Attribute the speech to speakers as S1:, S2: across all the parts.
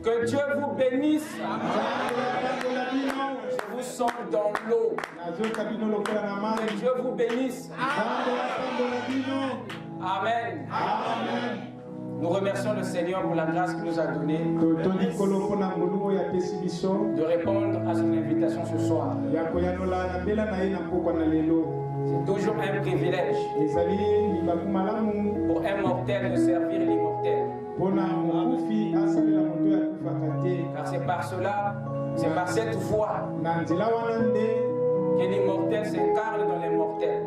S1: Que Dieu vous bénisse. Je vous sens dans l'eau. Que Dieu vous bénisse. Amen. Nous remercions le Seigneur pour la grâce qu'il nous a donnée de répondre à son invitation ce soir. C'est toujours un privilège pour un mortel de servir l'immortel. Car c'est par cela, c'est par cette foi que l'immortel s'incarne dans les mortels.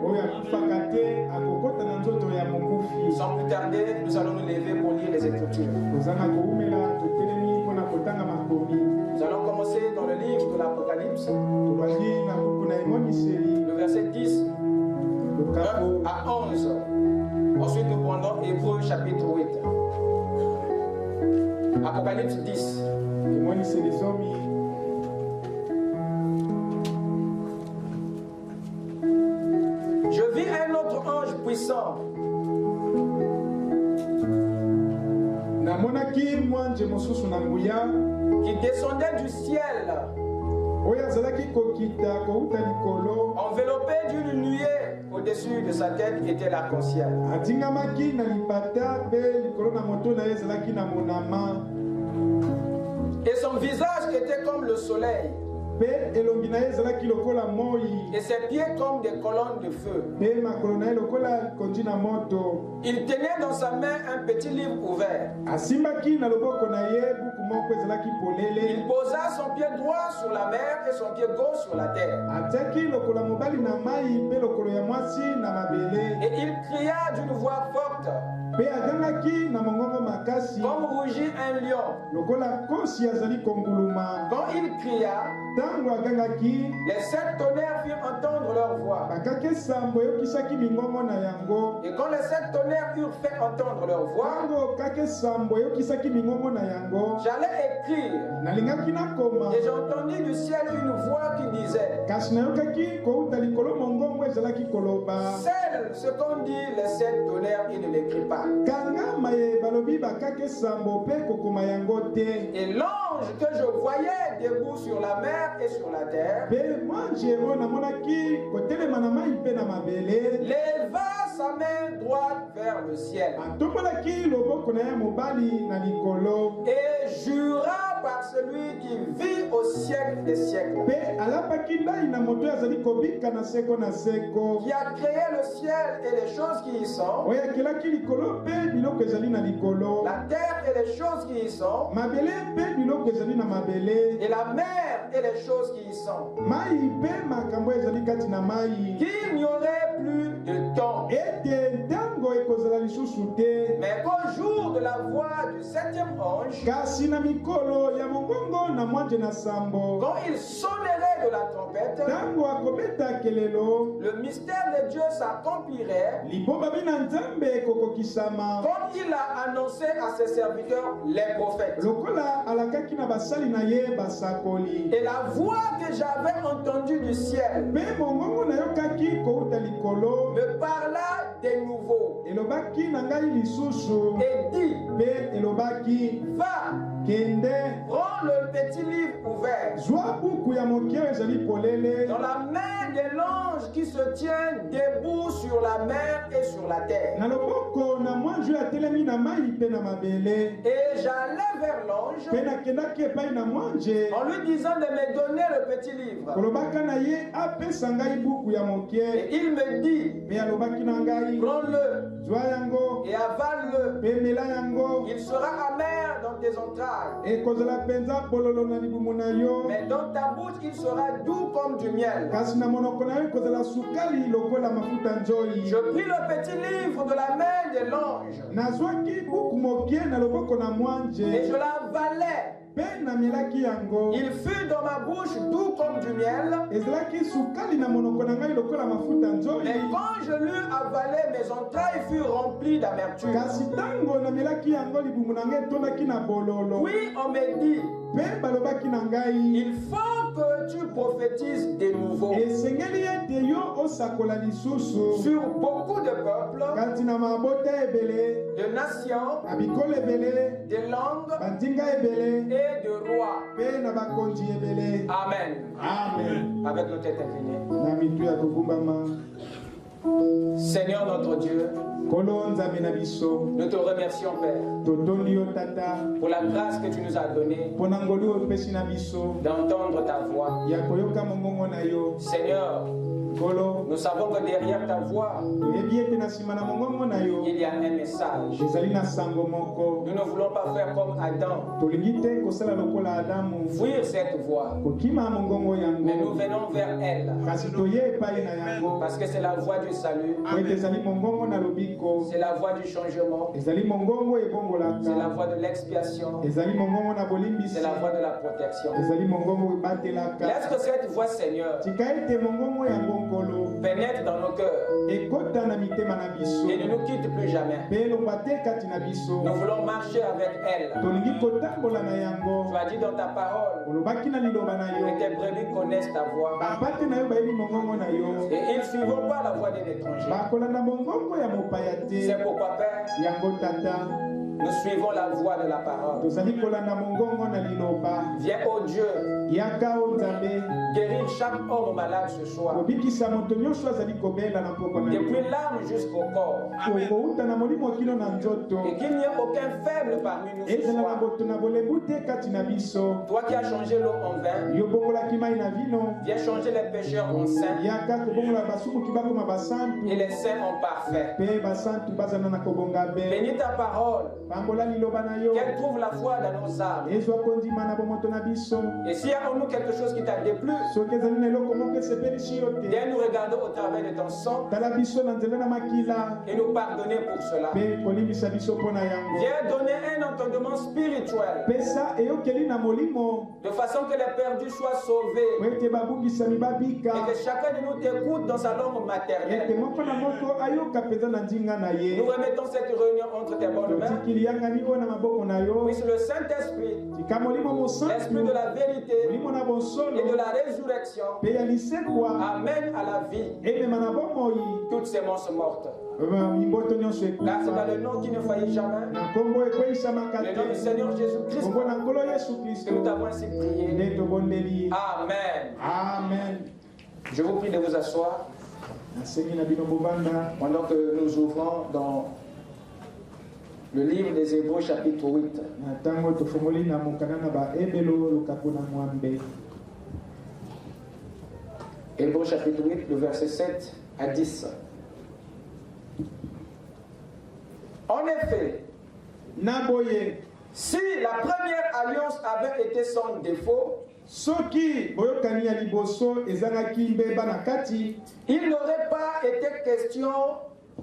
S1: Sans plus tarder, nous allons nous lever pour lire les Écritures. Nous allons commencer dans le livre de l'Apocalypse, le verset 10 à 11. Ensuite, nous prendrons Hébreux chapitre 8. Apocalypse 10. Je vis un autre ange puissant qui descendait du ciel, enveloppé d'une nuée. Au-dessus de sa tête était l'arc-en-ciel. Et son visage était comme le soleil. Et ses pieds comme des colonnes de feu. Il tenait dans sa main un petit livre ouvert. Il posa son pied droit sur la mer et son pied gauche sur la terre. Et il cria d'une voix forte, comme rugit un lion. Quand il cria, les 7 tonnerres firent entendre leur voix. Et quand les 7 tonnerres eurent fait entendre leur voix, j'allais écrire. Et j'ai entendu du ciel une voix qui disait, celle ce qu'ont dit les 7 tonnerres, il ne l'écrit pas. Et l'ange que je voyais debout sur la mer et sur la terre leva sa main droite vers le ciel et jura par celui qui vit au siècle des siècles, qui a créé le ciel et les choses qui y sont, la terre et les choses qui y sont, et la mer et les choses qui y sont, qu'il n'y aurait plus de temps, mais qu'au jour de la voix du 7e ange, quand il sonnerait de la trompette, le mystère de Dieu s'accomplirait comme il a annoncé à ses serviteurs les prophètes. Et la voix que j'avais entendue du ciel me parla de nouveau et dit, va, prends le petit livre ouvert dans la main de l'ange qui se tient debout sur la mer et sur la terre. Et j'allais vers l'ange en lui disant de me donner le petit livre. Et il me dit, prends-le et avale-le. Il sera amer dans tes entrailles. Mais dans ta bouche, il sera doux comme du miel. Je pris le petit livre de la main de l'ange et je l'avalai. Il fut dans ma bouche doux comme du miel. Mais quand je l'eus avalé, mes entrailles furent remplies d'amertume. Puis on me dit, il faut que tu prophétises de nouveau sur beaucoup de peuples, de nations, de langues et de rois. Amen. Amen. Avec nos têtes inclinées. Seigneur notre Dieu, nous te remercions, Père, pour la grâce que tu nous as donnée d'entendre ta voix. Seigneur, nous savons que derrière ta voix, il y a un message. Nous ne voulons pas faire comme Adam, fuir cette voix, mais nous venons vers elle, parce que c'est la voie du salut, c'est la voie du changement, c'est la voie de l'expiation, c'est la voie de la protection. Laisse que cette voix, Seigneur, pénètre dans nos cœurs et ne nous quitte plus jamais. Nous voulons marcher avec elle. Tu as dit dans ta parole que tes brebis connaissent ta voix et ils ne suivront pas la voix d'un étranger. C'est pourquoi, Père, nous suivons la voix de la parole. Viens, ô Dieu, guérir chaque homme malade ce soir, depuis l'âme jusqu'au corps. Amen. Et qu'il n'y ait aucun faible parmi nous ce soir. Toi qui as changé l'eau en vin, viens changer les pécheurs en saints et les saints en parfaits. Bénis ta parole, qu'elle trouve la foi dans nos âmes. Et s'il y a en nous quelque chose qui t'a déplu, viens nous regarder au travers de ton sang et nous pardonner pour cela. Viens donner un entendement spirituel de façon que les perdus soient sauvés et que chacun de nous t'écoute dans sa langue maternelle. Nous remettons cette réunion entre tes bonnes mains. Puisse le Saint-Esprit, l'Esprit de la vérité et de la résurrection, amène à la vie toutes ces monstres mortes. Car c'est dans le nom qui ne faillit jamais, le nom du Seigneur Jésus-Christ, que nous t'avons ainsi prié. Amen. Amen. Je vous prie de vous asseoir pendant que nous ouvrons dans le livre des Hébreux chapitre 8. Hébreux chapitre 8, le verset 7 à 10. En effet, si la première alliance avait été sans défaut, il n'aurait pas été question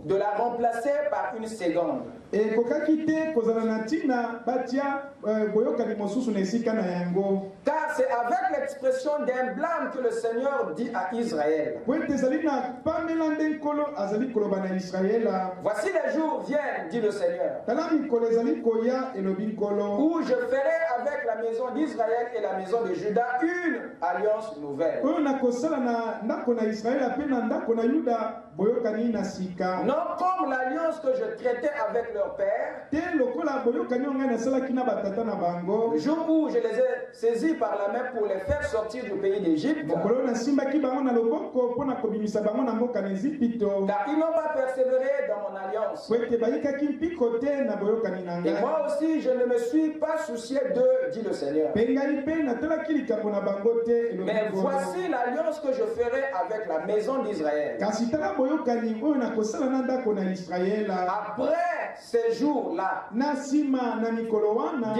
S1: de la remplacer par une seconde. Car c'est avec l'expression d'un blâme que le Seigneur dit à Israël: voici les jours viennent, dit le Seigneur, où je ferai avec la maison d'Israël et la maison de Juda une alliance nouvelle. Non comme l'alliance que je traitais avec
S2: leur père, le jour où je les ai saisis par la main pour les faire sortir du pays d'Égypte, car ils n'ont pas persévéré dans mon alliance. Et moi aussi, je ne me suis pas soucié d'eux, dit le Seigneur. Mais voici l'alliance que je ferai avec la maison d'Israël. Après ces jours-là, dit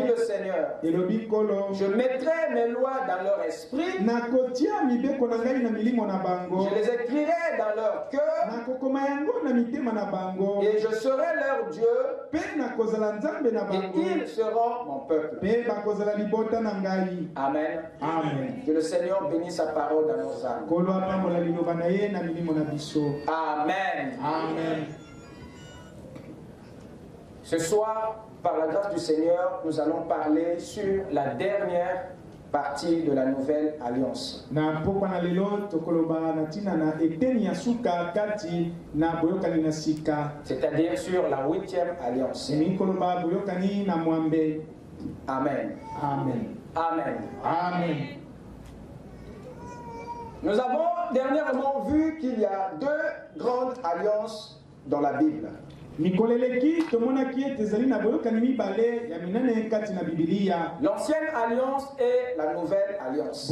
S2: le Seigneur, je mettrai mes lois dans leur esprit, je les écrirai dans leur cœur, et je serai leur Dieu, et ils seront mon peuple. Amen. Amen. Que le Seigneur bénisse sa parole dans nos âmes. Amen. Amen. Ce soir, par la grâce du Seigneur, nous allons parler sur la dernière partie de la nouvelle alliance. C'est-à-dire sur la 8e alliance. Amen. Amen. Amen. Amen. Nous avons dernièrement vu qu'il y a deux grandes alliances dans la Bible. L'ancienne alliance et la nouvelle alliance.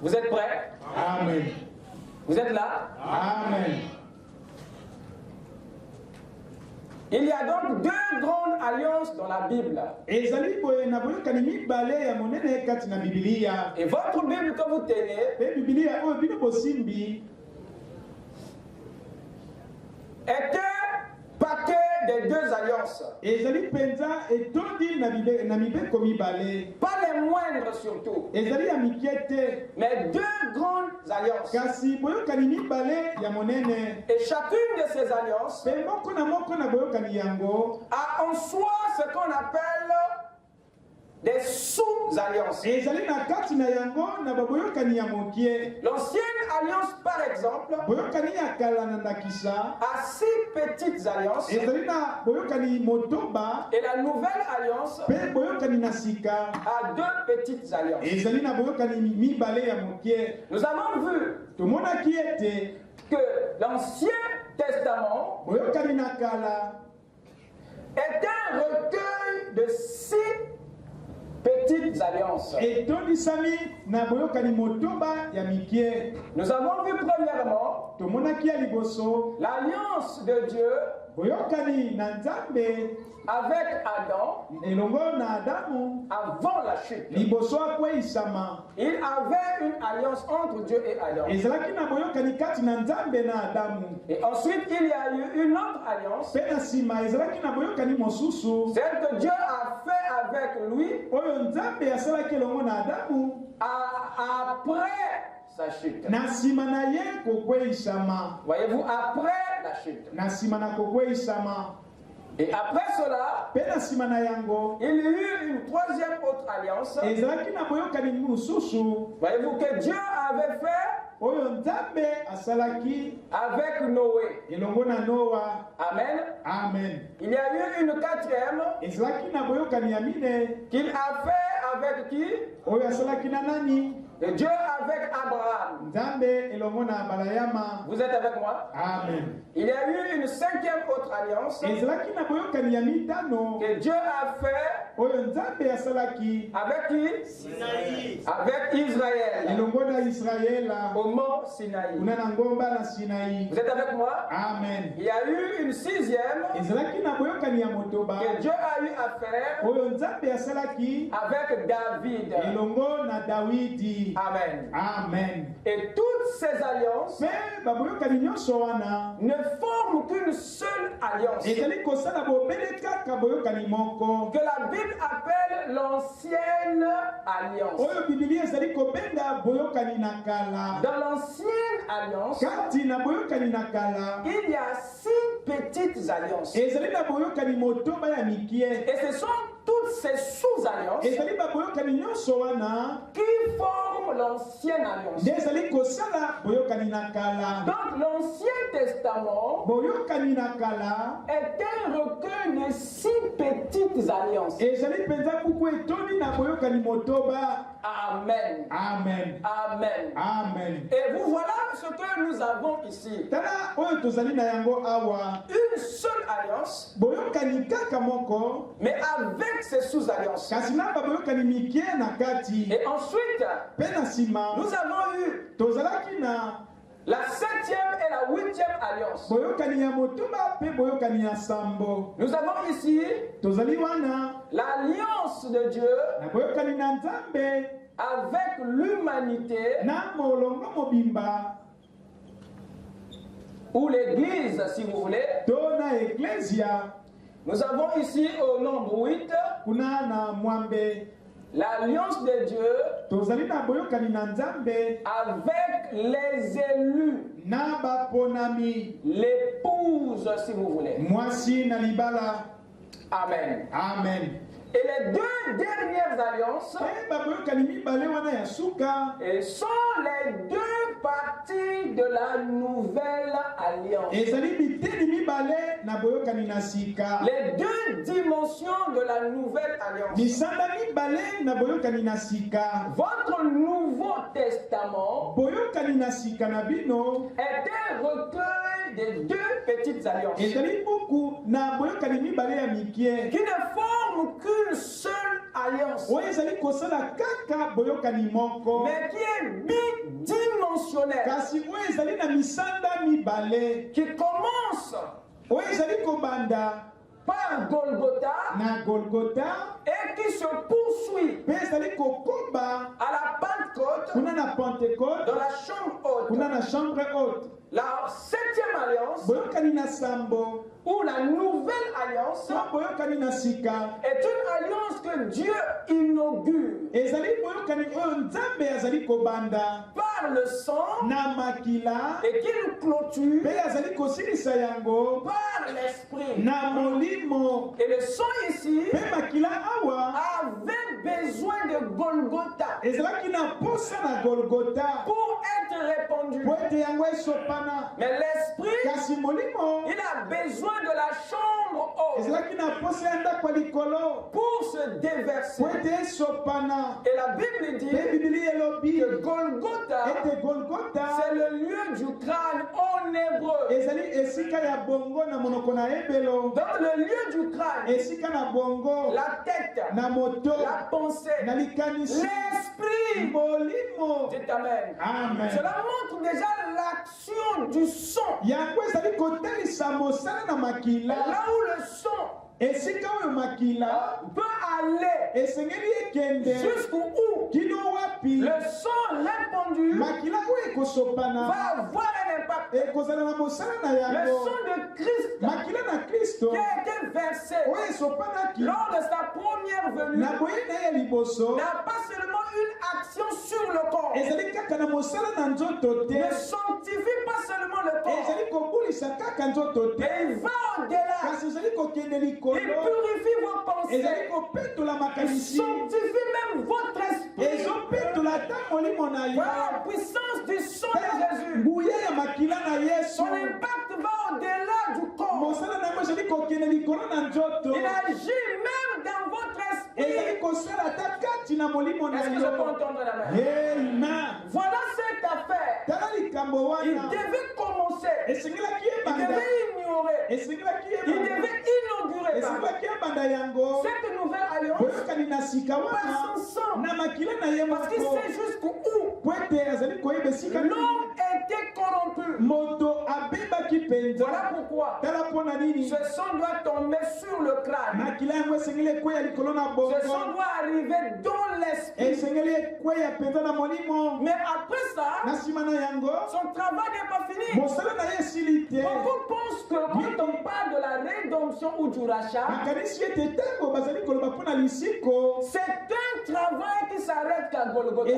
S2: Vous êtes prêts? Amen. Vous êtes là? Amen. Il y a donc deux grandes alliances dans la Bible. Et votre Bible que vous tenez est un paquet des deux alliances. Pas les moindres surtout. Mais deux grandes alliances. Et chacune de ces alliances a en soi ce qu'on appelle des sous-alliances. L'ancienne alliance, par exemple, a 6 petites alliances. Et la nouvelle alliance a 2 petites alliances. Nous avons vu que l'Ancien Testament est un recueil de 6 petites alliances. Nous avons vu premièrement l'alliance de Dieu avec Adam avant la chute. Il avait une alliance entre Dieu et Adam. Et ensuite il y a eu une autre alliance, celle que Dieu a fait avec lui après sa chute. Voyez-vous, après la chute. Et après cela, il y a eu une troisième autre alliance. Voyez-vous que Dieu avait fait avec Noé. Amen. Amen. Il y a eu une quatrième qu'il a fait avec qui? Et Dieu avec Abraham. Vous êtes avec moi? Amen. Il y a eu une cinquième autre alliance que Dieu a fait avec qui? Sinaï. Avec Israël. Au mont Sinaï. Vous êtes avec moi? Amen. Il y a eu une sixième que Dieu a eu à faire avec David. Amen. Amen. Et toutes ces alliances ne forment qu'une seule alliance que la Bible appelle l'ancienne alliance. Dans l'ancienne alliance, il y a 6 petites alliances. Et ce sont toutes ces sous-alliances qui forment
S3: l'ancienne alliance. Donc l'Ancien Testament est un recueil de 6 petites alliances. Amen.
S2: Amen.
S3: Amen.
S2: Amen.
S3: Et vous voilà ce que nous avons ici. Une seule alliance, mais avec ses sous-alliances. Et ensuite, nous avons eu la 7e et la 8e alliance. Nous avons ici l'alliance de Dieu avec l'humanité ou l'Église, si vous voulez. Nous avons ici au nombre 8 l'alliance de Dieu avec les élus, l'épouse, si vous voulez. Amen.
S2: Amen.
S3: Et les 2 dernières alliances sont les 2 parties de la nouvelle alliance. Les 2 dimensions de la nouvelle alliance. Votre Nouveau Testament est un recueil des 2 petites alliances qui ne forment qu'une seule alliance, mais qui est bidimensionnelle, qui commence par Golgotha et qui se poursuit à la Pentecôte dans la chambre haute. La 7e alliance ou la nouvelle alliance est une alliance que Dieu inaugure par le sang et qu'il clôture par l'esprit. Et le sang ici avait besoin de Golgotha pour être répandu. Mais l'esprit, il a besoin de la chambre haute pour se déverser. Et la Bible dit que Golgotha, c'est le lieu du crâne en hébreu. Dans le lieu du crâne, la tête, la pensée, l'esprit. Dites Amen.
S2: Amen.
S3: Cela montre déjà l'action du sang. Là où le sang peut aller jusqu'où le sang répandu va avoir un impact. Le sang de Christ qui a été versé lors de sa première venue n'a pas seulement une action sur le corps, ne sanctifie pas seulement le corps, mais il va au-delà. Il purifie vos pensées, il sanctifie même votre esprit. Voilà la puissance du sang de Jésus. Son impact va au-delà du corps. Il agit même dans votre esprit. Est-ce que je peux entendre la main? Voilà cette affaire. Il devait commencer. Il devait ignorer. Il devait inaugurer cette nouvelle alliance par son sang. Parce qu'il sait jusqu'où l'homme était corrompu. Voilà pourquoi ce sang doit tomber sur le crâne. Ce sang doit arriver dans l'esprit. Mais après ça, son travail n'est pas fini. Beaucoup pensent que quand on parle de la rédemption ou du rachat, c'est un travail qui s'arrête qu'à Golgotha.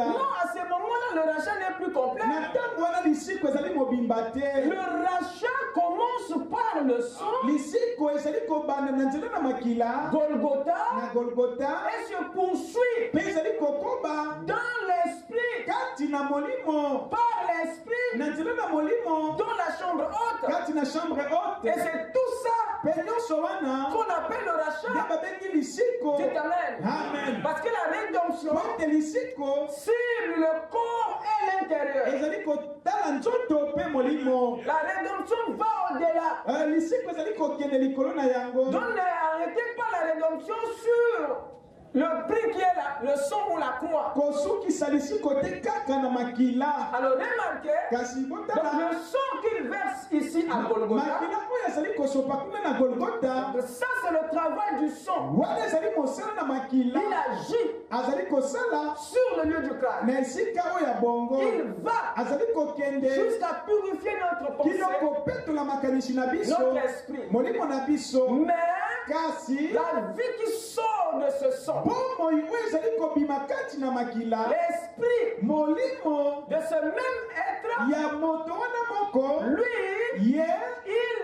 S3: Non, à ce moment-là, le rachat n'est plus complet. Le rachat commence par le sang. Golgotha. Et se poursuit dans l'esprit. Par l'esprit. Dans la chambre haute. Et c'est tout ça qu'on appelle le rachat. Dites amen. Parce que la rédemption cible le corps et l'intérieur. La rédemption va au-delà. Donc n'arrêtez pas la rédemption sur le prix qui est là, le sang ou la croix. Alors remarquez, donc le sang qu'il verse ici à Golgotha, ça c'est le travail du sang. Il agit sur le lieu du crâne. Il va jusqu'à purifier notre pensée, notre esprit. Mais la vie qui sort de ce sang, l'esprit de ce même être, lui,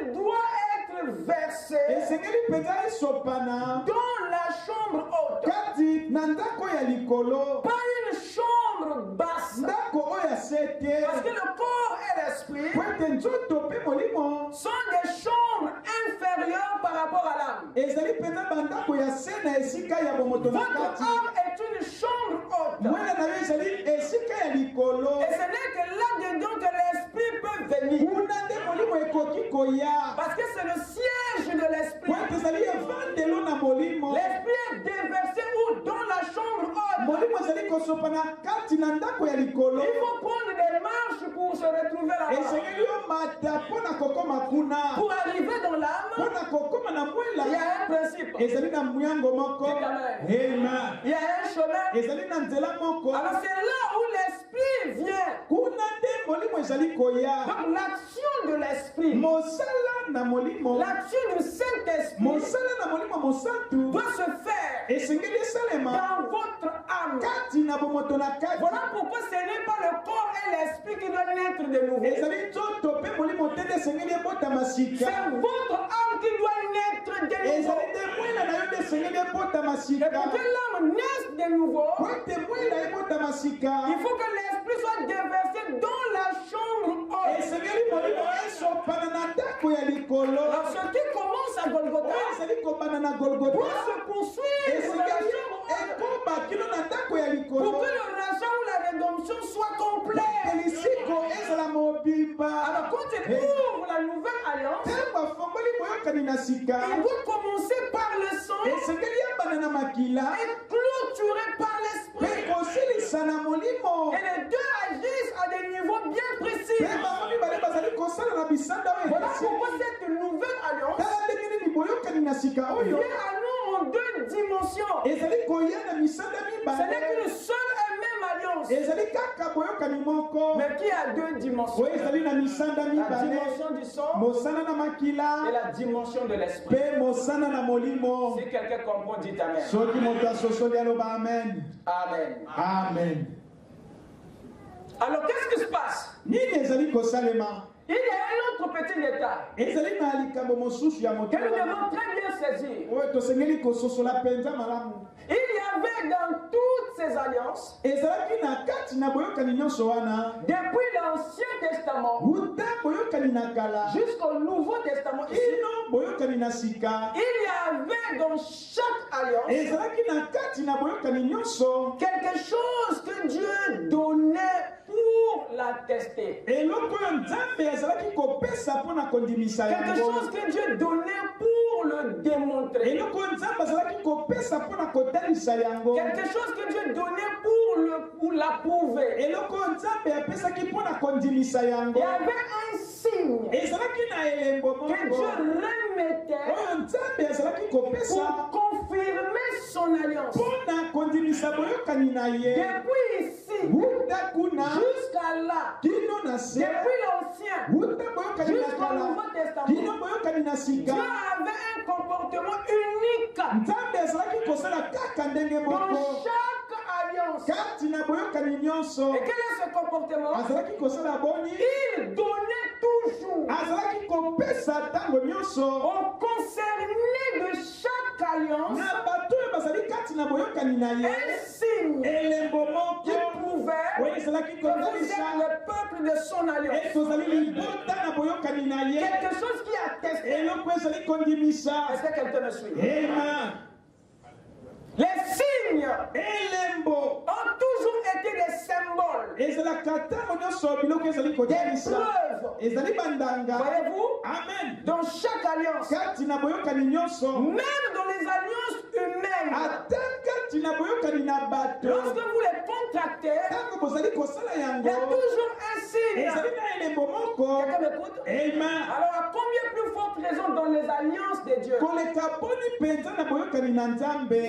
S3: il doit être versé dans la chambre haute. Pas une chambre basse. Parce que le corps et l'esprit sont des chambres inférieures par rapport à l'âme. Votre âme est une chambre haute. Et ce n'est que là-dedans que l'esprit peut venir. Parce que c'est le siège de l'esprit. L'esprit est déversé où? Dans la chambre haute. Il faut prendre des marches pour se retrouver là-bas. Pour arriver dans l'âme, il y a un principe. Il y a un chemin. Alors c'est là où l'esprit vient. Donc l'action de l'esprit, l'action du Saint-Esprit doit se faire dans votre âme. Voilà pourquoi ce n'est pas le corps et l'esprit qui doivent naître de nouveau. C'est votre âme qui doit naître de nouveau. Et pour que l'âme naisse de nouveau, il faut que l'esprit soit déversé dans la chambre haute. Alors ce qui commence à Golgotha doit se poursuivre dans la chambre haute pour que le rachat ou la rédemption soit complète. Alors quand il ouvre la nouvelle alliance, il doit commencer par le sang et clôturer par l'esprit. Et les deux agissent à des niveaux bien précis. Voilà pourquoi cette nouvelle alliance vient à nous en deux dimensions. Ce n'est qu'une seule et même alliance, mais qui a deux dimensions. La dimension du sang et la dimension de l'esprit. Si quelqu'un comprend, dites Amen. Amen.
S2: Amen.
S3: Alors qu'est-ce qui se passe? Il y a un autre petit détail que nous devons très bien saisir. Il y avait dans toutes ces alliances, depuis l'Ancien Testament jusqu'au Nouveau Testament, il y avait dans chaque alliance quelque chose que Dieu donnait pour la tester. Quelque chose que Dieu donnait pour le démontrer. Quelque chose que Dieu donnait pour l'approuver. Il y avait un signe que Dieu remettait pour confirmer son alliance. Depuis ici jusqu'à là, depuis l'Ancien jusqu'au Nouveau Testament, Dieu avait un comportement unique dans chaque alliance. Et quel est ce comportement? Il donnait toujours aux concernés de chaque alliance un signe qui prouvait que vous êtes le peuple de son alliance. Quelque chose qui atteste. Est-ce que quelqu'un me suit?
S2: Amen.
S3: Les signes ont toujours été des symboles, des preuves. Voyez-vous?
S2: Amen.
S3: Dans chaque alliance, même dans les alliances humaines, lorsque vous les contractez, il y a toujours un signe. Quelqu'un m'écoute?
S2: Amen.
S3: Alors, à combien plus forte raison dans les alliances de Dieu? Frère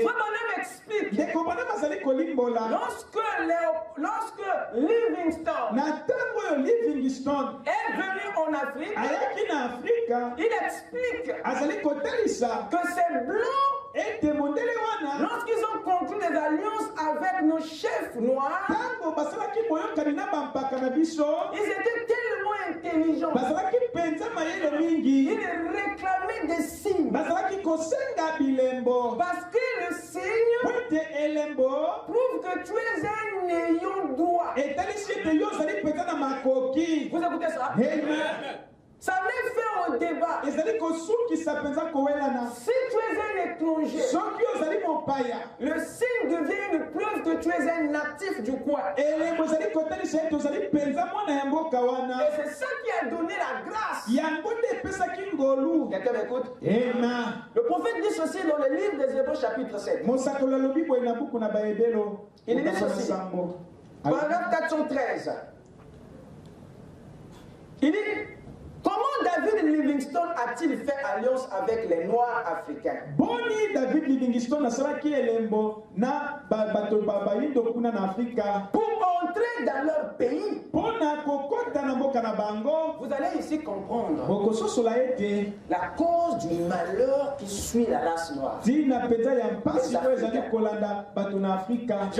S3: Branham explique. Lorsque Livingstone est venu en Afrique, il explique que ces blancs, lorsqu'ils ont conclu des alliances avec nos chefs noirs, ils étaient tellement intelligents. Ils réclamaient des signes. Parce que le signe prouve que tu es un ayant droit. Vous écoutez ça? Ça met fin au débat. Si tu es un étranger, le signe devient une preuve que tu es un natif du coin. Et c'est ça qui a donné la grâce. Quelqu'un m'écoute? Le prophète dit ceci dans le livre des Hébreux chapitre 7. Il dit ceci. Paragraphe 413. Il dit: comment David Livingstone a-t-il fait alliance avec les Noirs africains?
S2: David Livingstone
S3: pour entrer dans leur pays. Vous allez ici comprendre la cause du malheur qui suit la race noire. Je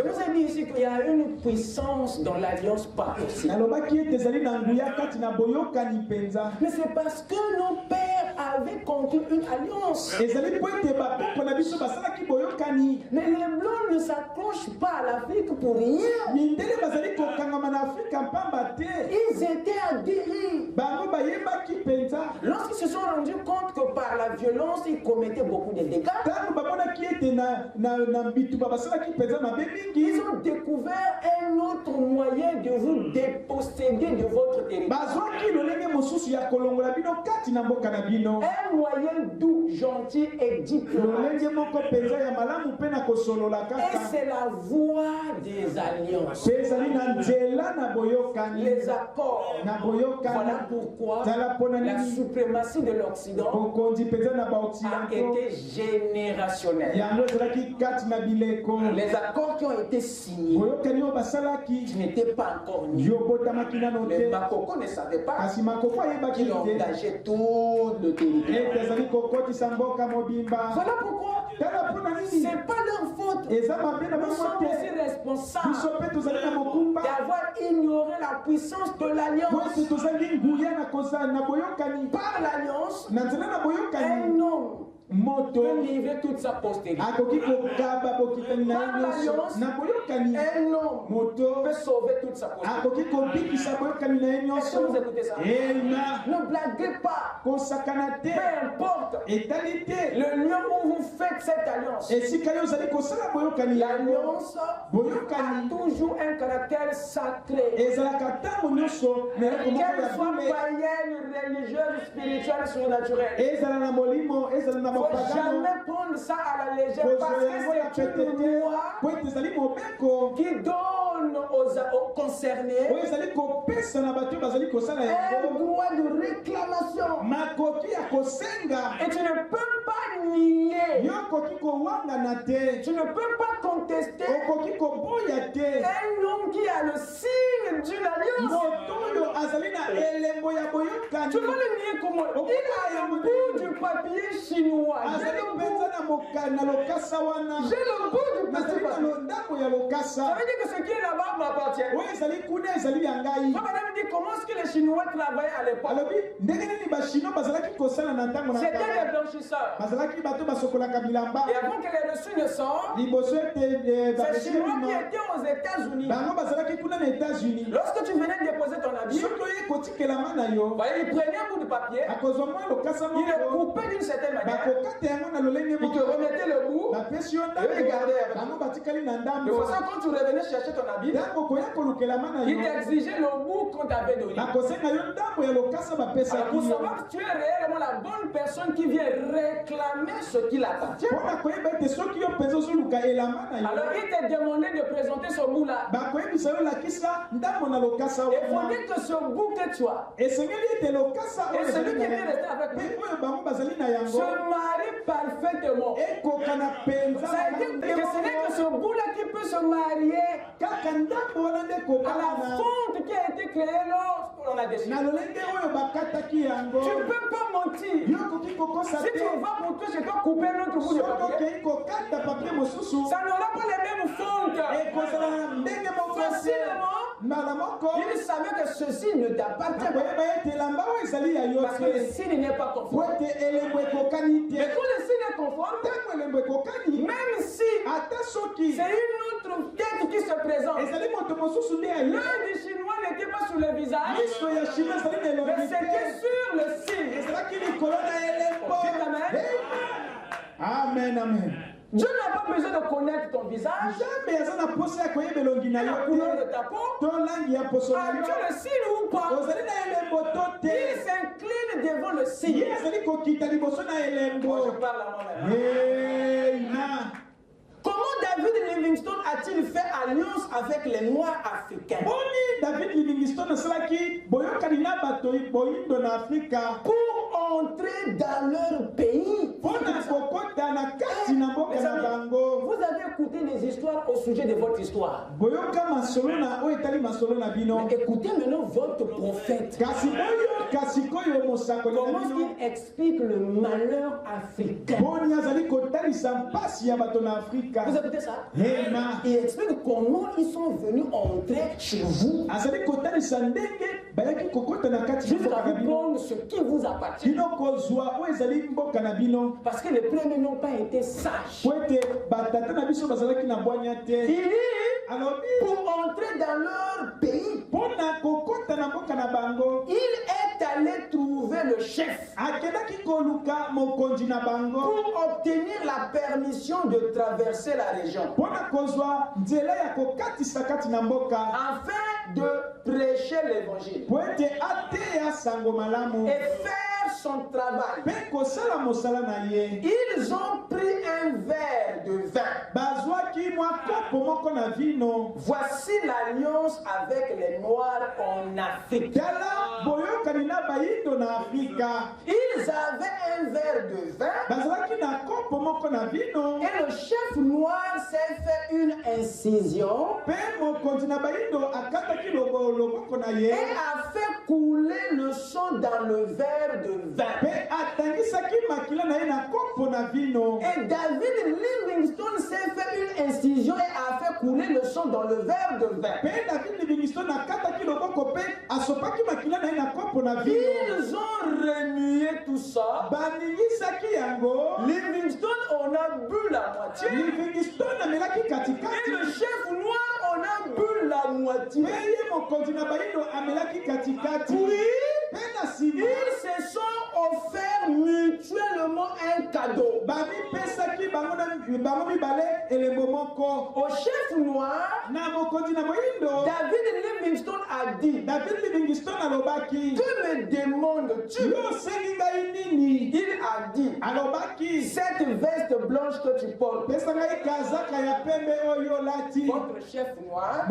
S3: vous ai dit ici qu'il y a une puissance dans l'alliance pas possible. Mais c'est parce que nos pères avaient conclu une alliance. Mais les Blancs ne s'accrochent pas à l'Afrique pour rien. Ils étaient adhérés. Lorsqu'ils se sont rendus compte que par la violence, ils commettaient beaucoup de dégâts, ils ont découvert un autre moyen de vous déposséder de votre territoire. Un moyen doux, gentil et diplomatique. Et c'est la voie des alliances. Les accords. Voilà pourquoi la suprématie de l'Occident a été générationnelle. Les accords qui ont été signés n'étaient pas encore nés. Les Makoko ne savaient pas qu'ils engageaient tout le territoire. Voilà pourquoi c'est pas leur faute. Nous sommes aussi responsables d'avoir ignoré la puissance de l'alliance. Par l'alliance, un homme peut livrer toute sa postérité. Par l'alliance, un homme peut sauver toute sa postérité. Est-ce que vous écoutez ça? Ne blaguez pas. Peu importe le lieu où vous faites cette alliance, l'alliance a toujours un caractère sacré. Qu'elle soit païenne, religieuse, spirituelle, surnaturelle. Il ne faut jamais prendre ça à la légère parce que c'est une loi qui donne aux concernés un droit de réclamation. Et tu ne peux pas nier. Tu ne peux pas contester un homme qui a le signe d'une alliance. Tu vas le nier comment? Il a le bout du papier chinois. J'ai le bout du papier. Ça veut dire que ce qui est là-bas m'appartient. Moi, madame me dit comment est-ce que les Chinois travaillaient à l'époque? C'était des blanchisseurs. Et avant que les reçus ne sortent, ces Chinois qui étaient aux États-Unis, lorsque tu venais déposer ton habit, il prenait un bout de papier, il le coupait d'une certaine manière, il te remettait le bout, et il gardait. De façon, quand tu revenais chercher ton habit, il t'exigeait le bout qu'on t'avait donné. Alors, pour savoir que tu es réellement la bonne personne qui vient réclamer ce qui l'appartient. Alors, il t'a demandé de présenter ce bout-là. Il faudrait que ce bout que tu as et celui qui était resté avec lui se marie parfaitement. Ça a été que ce n'est que ce bout-là qui peut se marier à la fonte qui a été créée lorsqu'on a décidé. Tu ne peux pas mentir. Si tu vas pour toi, je dois couper notre bout de papier. Ça n'aura pas les mêmes fontes. Facilement, il savait que ceci ne t'appartient pas. Parce que le signe n'est pas conforme. Mais quand le signe est conforme, même si c'est une autre tête qui se présente, l'œil du Chinois n'était pas sur le visage, mais c'était sur le signe.
S2: Amen, amen.
S3: Dieu n'a pas besoin de connaître ton visage, la couleur de ta peau, tu as le signe ou pas. Il s'incline devant le signe. Moi, je parle à moi-même. Comment David Livingstone a-t-il fait alliance avec les Noirs africains?
S2: David Livingstone pour
S3: entrer dans leur pays. Vous avez écouté les histoires au sujet de votre histoire. Mais écoutez maintenant votre prophète. Comment il explique le malheur africain? Vous écoutez ça? Il explique comment ils sont venus entrer chez vous jusqu'à vous prendre ce qui vous appartient. Parce que les premiers n'ont pas été sages. Pour entrer dans leur pays, il est allé trouver le chef pour obtenir la permission de traverser la région afin de prêcher l'évangile et faire son travail. Ils ont pris un verre de vin. Voici l'alliance avec les Noirs en Afrique. Ils avaient un verre de vin et le chef noir s'est fait une incision et a fait couler le sang dans le verre de vin. Et David Livingstone s'est fait une incision et a fait couler le sang dans le verre de vin. Ils ont remué tout ça. Livingstone en a bu la moitié. Et le chef noir en a bu la moitié. Puis, ils se sont offerts mutuellement un cadeau. Au chef noir, David Livingstone a dit, que me demandes-tu? Il a dit, cette veste blanche que tu portes. Votre chef noir a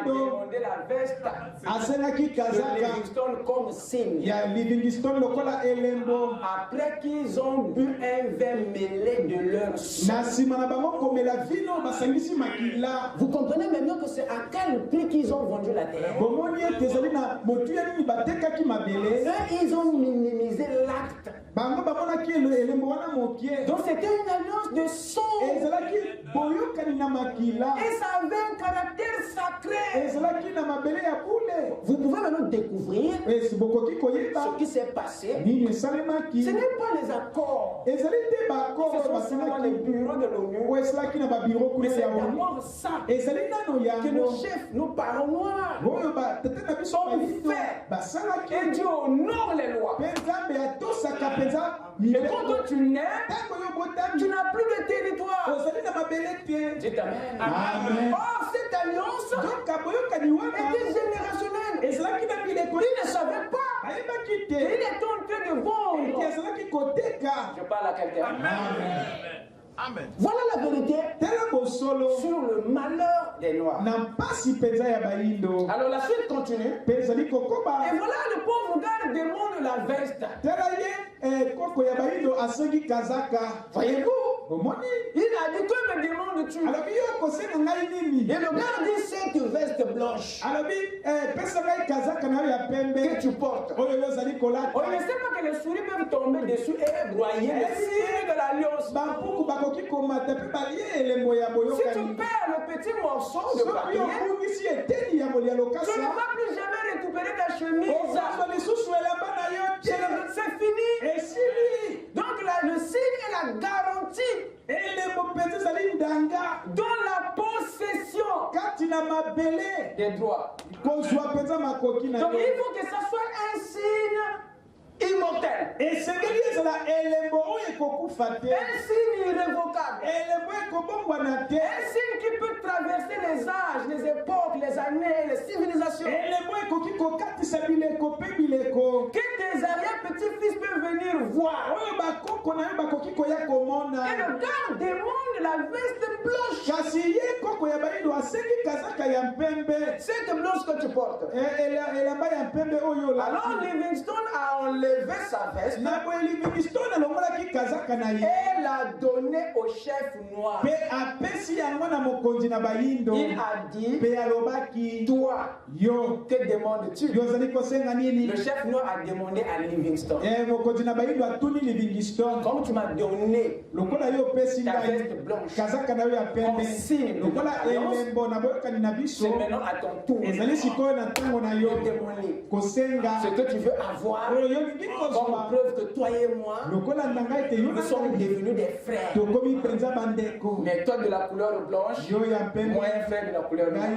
S3: demandé la veste de Livingstone comme signe. Après qu'ils ont bu un vin mêlé de leur sang. Vous comprenez maintenant que c'est à quel prix qu'ils ont vendu la terre. Ils ont minimisé l'acte. Donc c'était une alliance de sang. Et ça avait un caractère sacré. Vous pouvez maintenant découvrir ce qui s'est passé. Ce n'est pas les accords. Ce sont seulement les bureaux de l'ONU. Mais c'est d'abord ça que nos chefs, nos parents noirs ont fait. Et Dieu honore les lois. Et quand tu nais, tu n'as plus de territoire. Dites Amen. Or, cette alliance était générationnelle. Ils ne savaient pas. Ils étaient en train de vendre. Je parle à quelqu'un. Amen. Voilà la vérité sur le malheur des Noirs. Alors la suite continue. Et voilà le pauvre gars demande la veste. Voyez-vous? Il a dit que me demande-tu? Et le gars dit cette veste blanche que tu portes. On ne sait pas que les souris peuvent tomber dessus et broyer les signes de l'alliance. Si tu perds le petit morceau de papier, tu ne vas plus jamais récupérer ta chemise. C'est fini. Donc le signe est la garantie dans la possession des droits. Donc il faut que ça soit un signe immortel. Un signe irrévocable. Un signe qui peut traverser les âges, les époques, les années, les civilisations. Que tes arrière-petits-fils peuvent venir voir. Et le gars demande la veste blanche. Cette blanche que tu portes. Alors Livingstone a enlevé sa veste et l'a donnée au chef noir. Il a dit, toi, que demandes-tu? Le chef noir a demandé à Livingstone, comme tu m'as donné ta veste blanche comme signe de l'alliance, c'est maintenant à ton tour de demander ce que tu veux avoir comme preuve que toi et moi nous sommes devenus des frères. Mais toi de la couleur blanche, moi un frère de la couleur noire.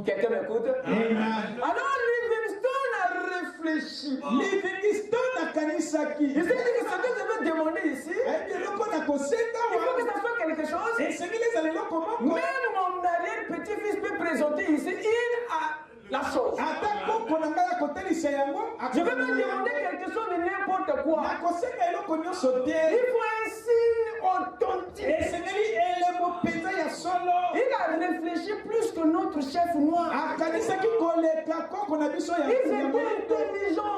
S3: Quelqu'un m'écoute? Alors Livingstone a réfléchi. Il s'est dit que ce que je veux demander ici, il faut que ça soit quelque chose. Même mon arrière-petit-fils peut présenter ici, il a la chose. Je vais me demander quelque chose de n'importe quoi. Il faut un signe authentique. Il a réfléchi plus que notre chef noir. Ils étaient intelligents.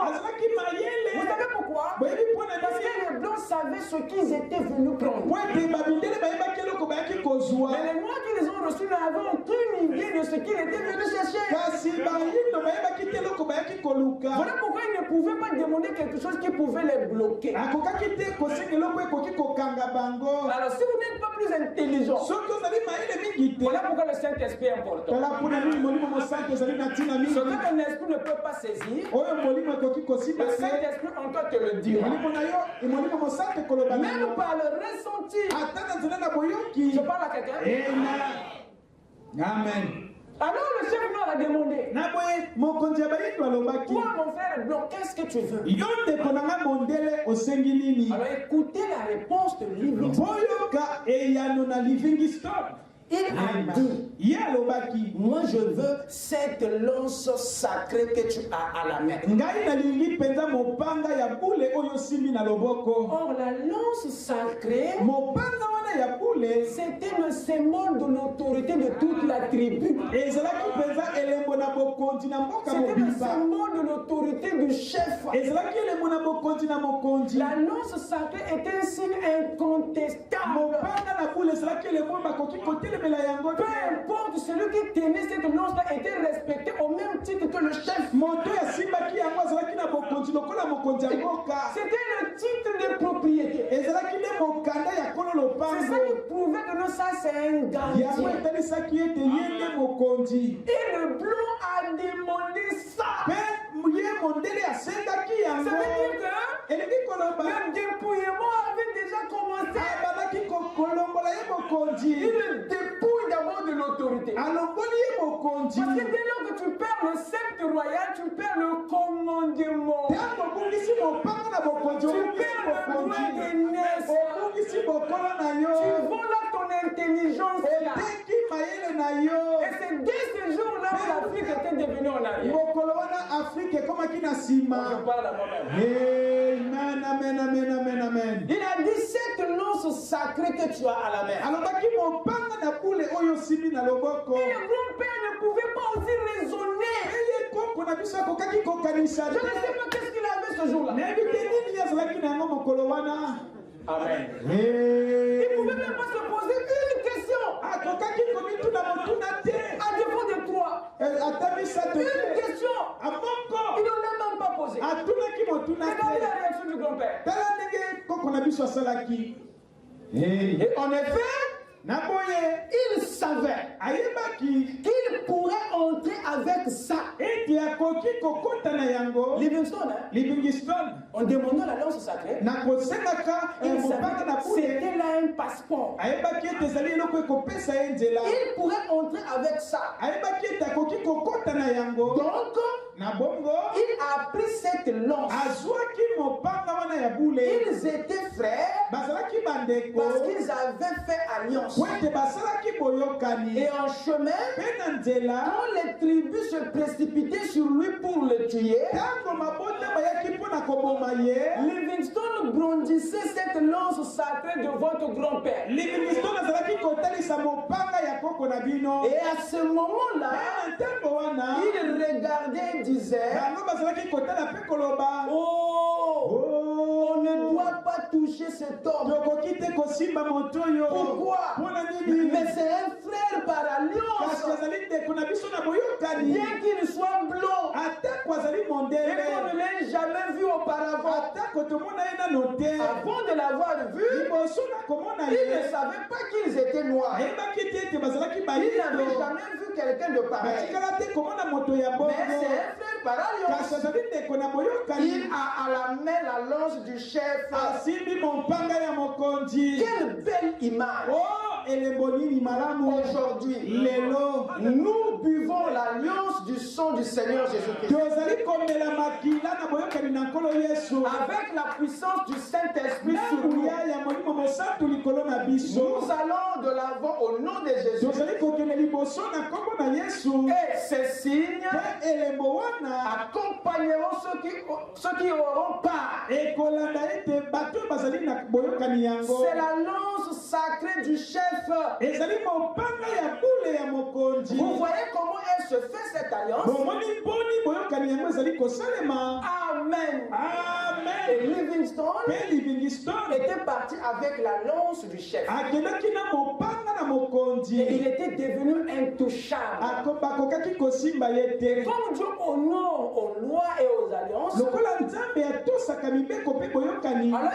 S3: Vous savez pourquoi? Parce que les blancs savaient ce qu'ils étaient venus prendre. Mais les noirs qui les ont reçus n'avaient aucune idée de ce qu'ils étaient venus chercher. Voilà pourquoi ils ne pouvaient pas demander quelque chose qui pouvait les bloquer. Alors si vous n'êtes pas plus intelligent, voilà pourquoi le Saint-Esprit est important. Ce que un esprit ne peut pas saisir, le Saint-Esprit en toi te le dira. Même par le ressenti. Je parle à quelqu'un.
S1: Amen.
S3: Alors le chef noir a demandé, toi mon frère blanc, qu'est-ce que tu veux? Alors écoutez la réponse de Livingstone. Il a dit, moi je veux cette lance sacrée que tu as à la main. Or la lance sacrée, c'était le symbole de l'autorité de toute la tribu. C'était le symbole de l'autorité du du chef. L'annonce sacrée était un signe incontestable. Peu importe, celui qui tenait cette annonce-là était respecté au même titre que le chef. C'était le titre de propriété. C'est ça qui prouvait que non, ça c'est un gardien. Et le blanc a demandé ça. Ça veut dire que le dépouillement avait déjà commencé. Il dépouille d'abord de l'autorité. Parce que dès lors que tu perds le sceptre royal, tu perds le commandement. Tu perds le droit de naissance. Tu voles ton intelligence. Et c'est dès ce jour-là que l'Afrique était devenue en arrière. Je parle à moi-même. Il a dit cette annonce sacrée que tu as à la main. Et le grand-père ne pouvait pas aussi raisonner. Je ne sais pas qu'est-ce qu'il avait ce jour-là. Amen. Il ne pouvait même pas se poser une question. À défaut de toi. Une question. Il n'en a même pas posé. Regardez la réaction du grand-père. Et en effet, il savait qu'il pourrait entrer avec ça. Livingstone, en demandant l'alliance sacrée, il savait que c'était là un passeport. Il pourrait entrer avec ça. Donc, il a pris cette lance. Ils étaient frères parce qu'ils avaient fait alliance. Et en chemin, quand les tribus se précipitaient sur lui pour le tuer, Livingstone brandissait cette lance sacrée de votre grand-père. Et à ce moment-là, il regardait et disait, oh, on ne doit pas toucher cet homme. Pourquoi? Mais c'est un frère par alliance. Bien qu'il soit blanc et qu'on ne l'ait jamais vu auparavant, avant de l'avoir vu, il ne savait pas qu'ils étaient noirs. Il n'avait jamais vu quelqu'un de pareil. Mais c'est un frère par alliance. Il a à la main la lance du chef. Quelle belle image. Aujourd'hui, nous buvons l'alliance du sang du Seigneur Jésus-Christ. Avec la puissance du Saint-Esprit sur nous, nous allons de l'avant au nom de Jésus. Et ces signes accompagneront ceux qui auront part. C'est la lance sacrée du chef. Vous voyez comment elle se fait cette alliance? Amen. Et Livingstone était parti avec la lance du chef. Et il était devenu intouchable. Comme Dieu honore aux lois et aux alliances, alors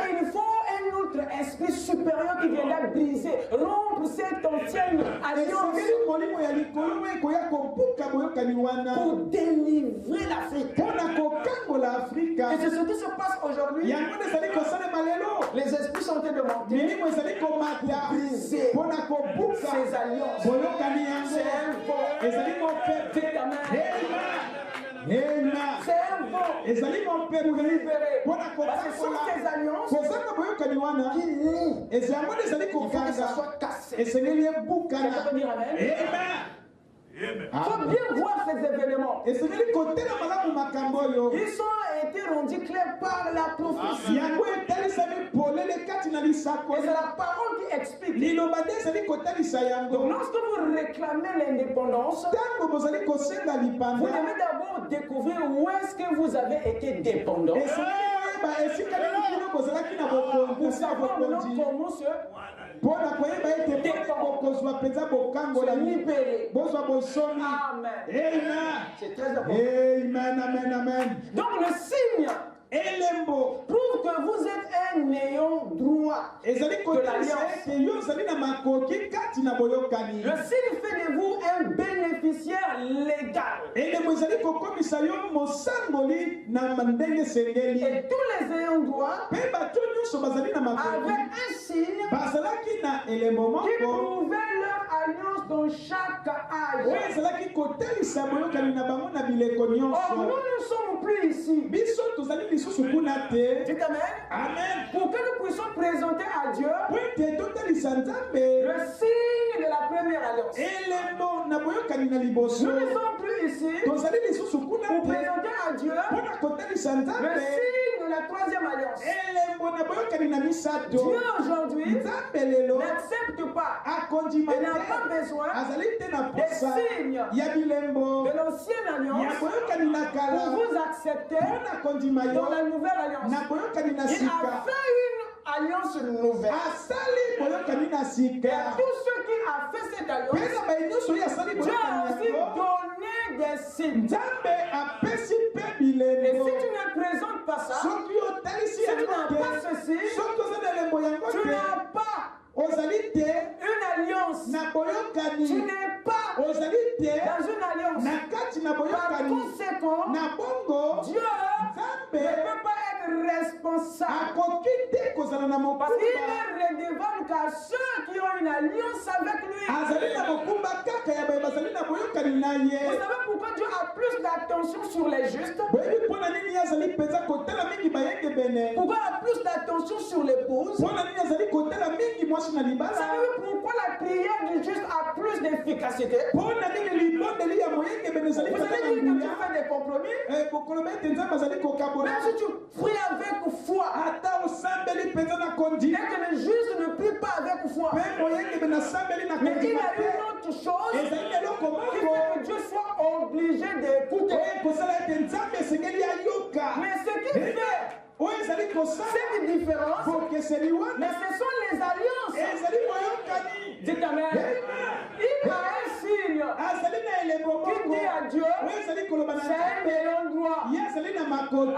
S3: il faut un autre esprit supérieur qui viendra briser, rompre cette ancienne alliance pour délivrer l'Afrique. Et c'est ce qui se passe aujourd'hui. Les esprits sont en train de monter, briser ces alliances. C'est un faux. C'est un faux. Pour libérer. Parce que ce sont ces alliances qui lient. Il faut que ça soit cassé. Quelqu'un peut dire Amen. Il faut bien voir ces événements. Ils ont été rendus clairs par la prophétie. Et c'est la parole qui explique. Donc lorsque vous réclamez l'indépendance, vous devez d'abord découvrir où est-ce que vous avez été dépendant. Pour savoir comment se libérer. Amen. C'est très important.
S2: Amen.
S3: Donc le signe prouve que vous êtes un ayant droit de l'alliance. Le signe fait de vous un bénéficiaire légal. Et tous les ayants droit avec un signe qui prouvait leur alliance dans chaque âge. Or, nous ne sommes plus ici. Dites amen.
S2: Amen.
S3: Pour que nous puissions présenter à Dieu le signe de la première alliance. Nous ne sommes plus ici pour présenter à Dieu le signe de la troisième alliance. Dieu aujourd'hui n'accepte pas et n'a pas besoin des signes de l'ancienne alliance pour vous accepter dans la nouvelle alliance. Il a fait une alliance nouvelle. Et à tous ceux qui ont fait cette alliance, Dieu a aussi donné des signes. Et si tu ne présentes pas ça, si tu n'as pas ceci, tu n'as pas une alliance. Tu n'es pas dans une alliance. Par conséquent, Dieu ne peut pas être responsable. Parce qu'il est redevable qu'à ceux qui ont une alliance avec lui. Vous savez pourquoi Dieu a plus d'attention sur les justes? Pourquoi il a plus d'attention sur l'épouse? Savez-vous pourquoi la prière du juste a plus d'efficacité? Vous allez dire que tu fais des compromis. Même si tu pries avec foi et que le juste ne prie pas avec foi, mais il y a une autre chose qui fait que Dieu soit obligé d'écouter. Mais ce qu'il fait, c'est une différence, mais ce sont les alliances. Dites amen. Il a un signe qui dit à Dieu, c'est un ayant droit.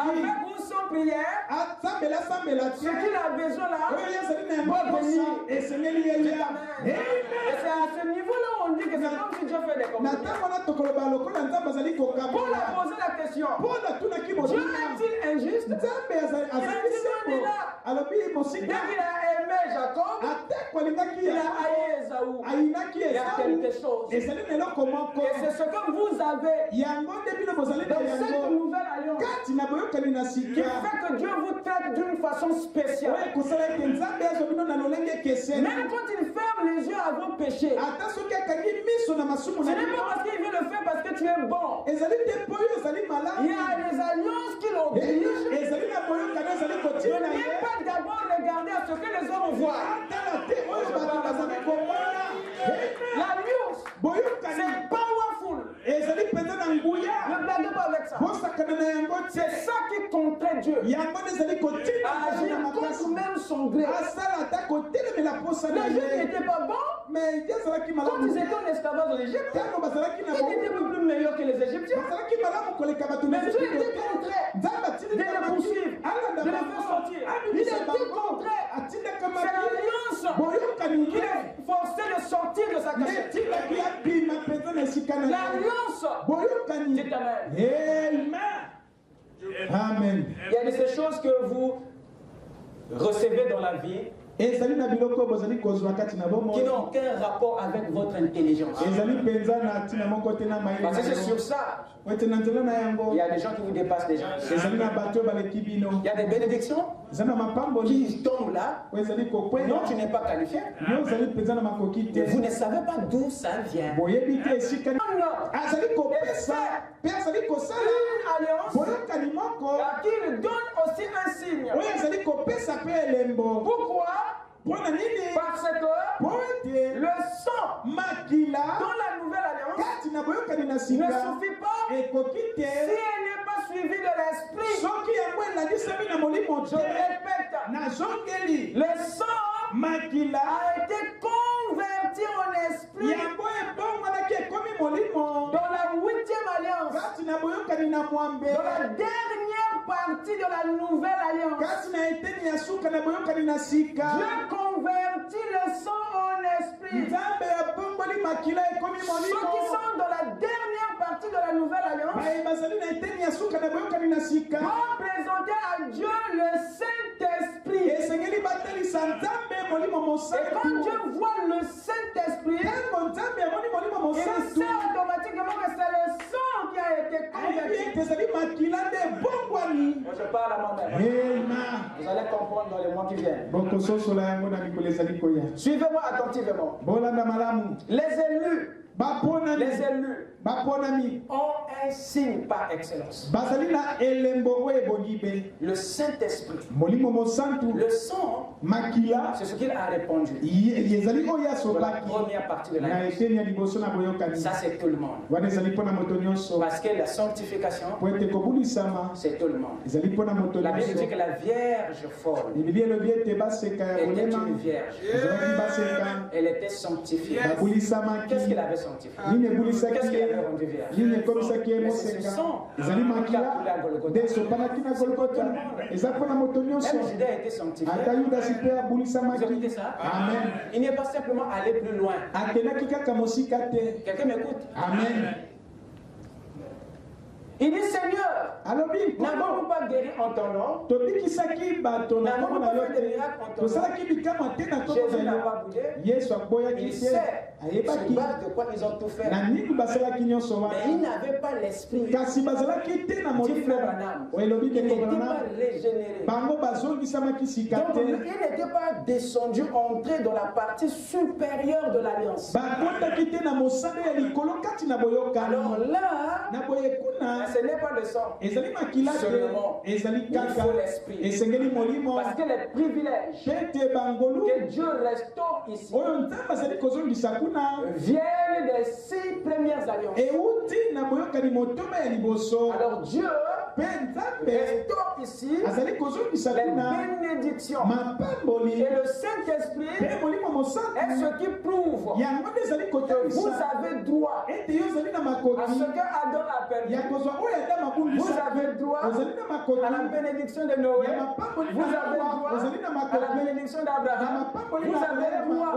S3: Avec ou sans prière, ce qu'il a besoin là, va venir. Et c'est à ce niveau-là où on dit que c'est comme si Dieu fait des compromis. Paul a posé la question, Dieu est-il injuste? Dès qu'il a aimé Jacob, il a haï Ésaü. Il y a quelque chose. Et c'est ce que vous avez dans cette nouvelle alliance qui fait que Dieu vous traite d'une façon spéciale. Même quand il ferme les yeux à vos péchés, ce n'est pas parce qu'il veut le faire parce que tu es bon. Il y a des alliances qui l'obligent. Tu n'es pas d'abord regarder à ce que les hommes voient. L'alliance, c'est powerful. Ne blaguez pas avec ça. C'est ça qui contraint Dieu à agir contre même son gré. Les Juifs n'étaient pas bons. Quand ils étaient en esclavage en Égypte, ils étaient plus meilleurs que les Égyptiens. Mais Dieu était contraint de les poursuivre, de les faire sortir. Il était contraint. C'est l'alliance qui les forçait de sortir de sa cachette. L'alliance. Dites amen.
S2: Amen.
S3: Il y a de ces choses que vous recevez dans la vie qui n'ont aucun rapport avec votre intelligence. Parce que c'est sur ça. Il y a des gens qui vous dépassent déjà. Il y a des bénédictions qui tombent là. Non, tu n'es pas qualifié. Vous ne savez pas d'où ça vient. Une alliance qui donne aussi un signe. Pourquoi? Parce que le sang dans la nouvelle alliance ne suffit pas si elle n'est pas suivie de l'esprit. Je répète, le sang a été converti en esprit dans la 8e alliance, dans la dernière partie de la nouvelle alliance. Dieu convertit le sang en esprit. Ceux qui sont dans la dernière partie de la nouvelle alliance vont présenter à Dieu le Saint-Esprit. Et quand Dieu voit le Saint-Esprit, il sait automatiquement que c'est le sang qui a été converti. Moi, je parle à moi-même. Vous allez comprendre dans les mois qui viennent. Suivez-moi attentivement. Les élus ont un signe par excellence. Le Saint-Esprit. Le sang, c'est ce qu'il a répandu. Dans la première partie de l'année. Ça, c'est tout le monde. Parce que la sanctification, c'est tout le monde. La Bible dit que la Vierge folle était une vierge. Elle était sanctifiée. Qu'est-ce qu'il avait sanctifié? Qu'est-ce qu'il avait rendu vierge? Mais c'est ce sang qui a coulé à Golgotha. Même Judas a été sanctifié. Vous écoutez ça? Amen. Il n'est pas simplement allé plus loin. Quelqu'un m'écoute? Amen. Il dit, Seigneur, n'avons-nous pas guéri en ton nom? N'avons-nous pas fait des miracles en ton nom? Jésus n'a pas bougé. Il sait sur base de quoi ils ont tout fait. Mais il n'avait pas l'esprit. Dit Frère Branham, il n'était pas régénéré. Donc il n'était pas descendu, entré dans la partie supérieure de l'alliance. Alors là, ce n'est pas le sang seulement, il faut l'esprit. Parce que les privilèges que Dieu restaure ici viennent des 6 premières alliances. Alors Dieu restaure ici les bénédictions. Et le Saint-Esprit est ce qui prouve que vous avez droit à ce que Adam a perdu. Vous avez droit à la bénédiction de Noé. Vous avez droit à la bénédiction d'Abraham. Vous avez droit à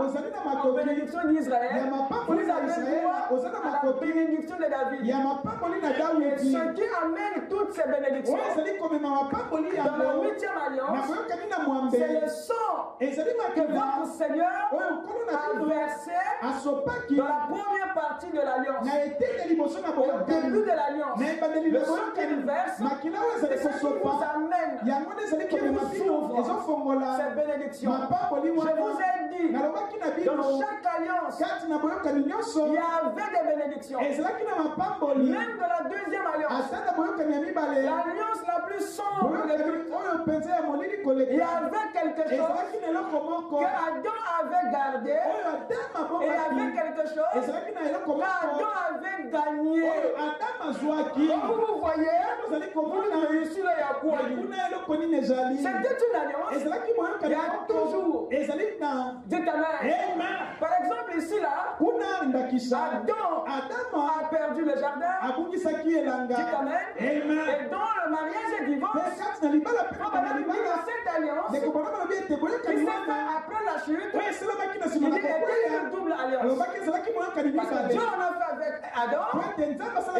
S3: la bénédiction d'Israël. Vous avez droit à la bénédiction de David. Et ce qui amène toutes ces bénédictions dans la 8e alliance, c'est le sang que votre Seigneur a versé dans la première partie de l'alliance. Au début de l'alliance, le sang qu'il verse, c'est ce qui vous amène, qui vous ouvre ces bénédictions. Je vous ai dit, dans chaque alliance, il y avait des bénédictions. Même dans la 2e alliance, l'alliance la plus sombre de toutes, il y avait quelque chose que Adam avait gardé, et il y avait quelque chose qu'Adam avait gagné. Comme vous voyez, ici, là, il y a quoi? C'était une alliance. Il y a toujours. Dites Amen. Par exemple, ici, là, Adam a perdu le jardin. Dites Amen. Et dans le mariage et divorce, cette alliance qui s'est fait après la chute, il était une double alliance. Parce que Dieu en a fait avec Adam, et il en a fait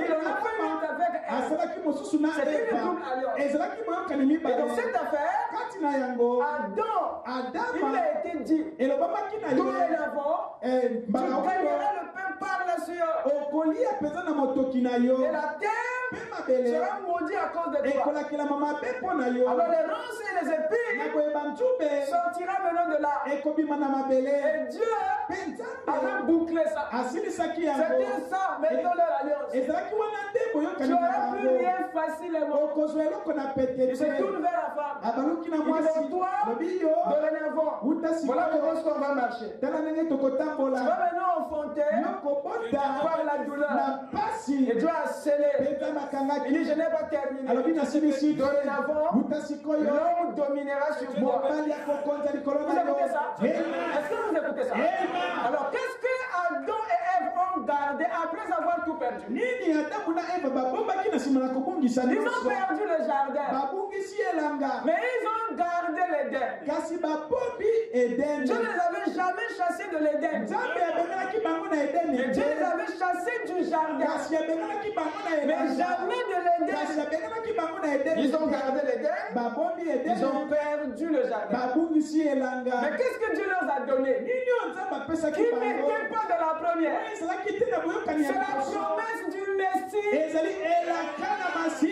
S3: avec Ève. C'était une double alliance. Et dans cette affaire, Adam, il a été dit, dorénavant, tu gagneras le pain par la sueur. Et la terre sera maudit à cause de toi. Alors les ronces et les épines sortira maintenant de là. Et Dieu avait bouclé ça. C'était ça, maintenant leur alliance. Tu aurais pu rien facilement. Il se tourne vers la femme. Il dit, toi, dorénavant, voilà comment on va marcher. Tu vas maintenant enfanter par la douleur. Et Dieu a scellé. Il dit, je n'ai pas terminé. Dorénavant, l'homme dominera sur toi. Vous écoutez ça? Est-ce que vous écoutez ça? Alors, qu'est-ce que Adam et Ève ont gardé après avoir tout perdu? Ils ont perdu le jardin. Mais ils ont gardé l'Éden. Dieu ne les avait jamais chassés de l'Éden. Dieu les avait chassés du jardin. Mais jamais de l'Éden. Ils ont gardé l'Éden. Ils ont perdu le jardin. Mais qu'est-ce que Dieu leur a donné? Qui n'était pas de la première. C'est la promesse du Messie. C'est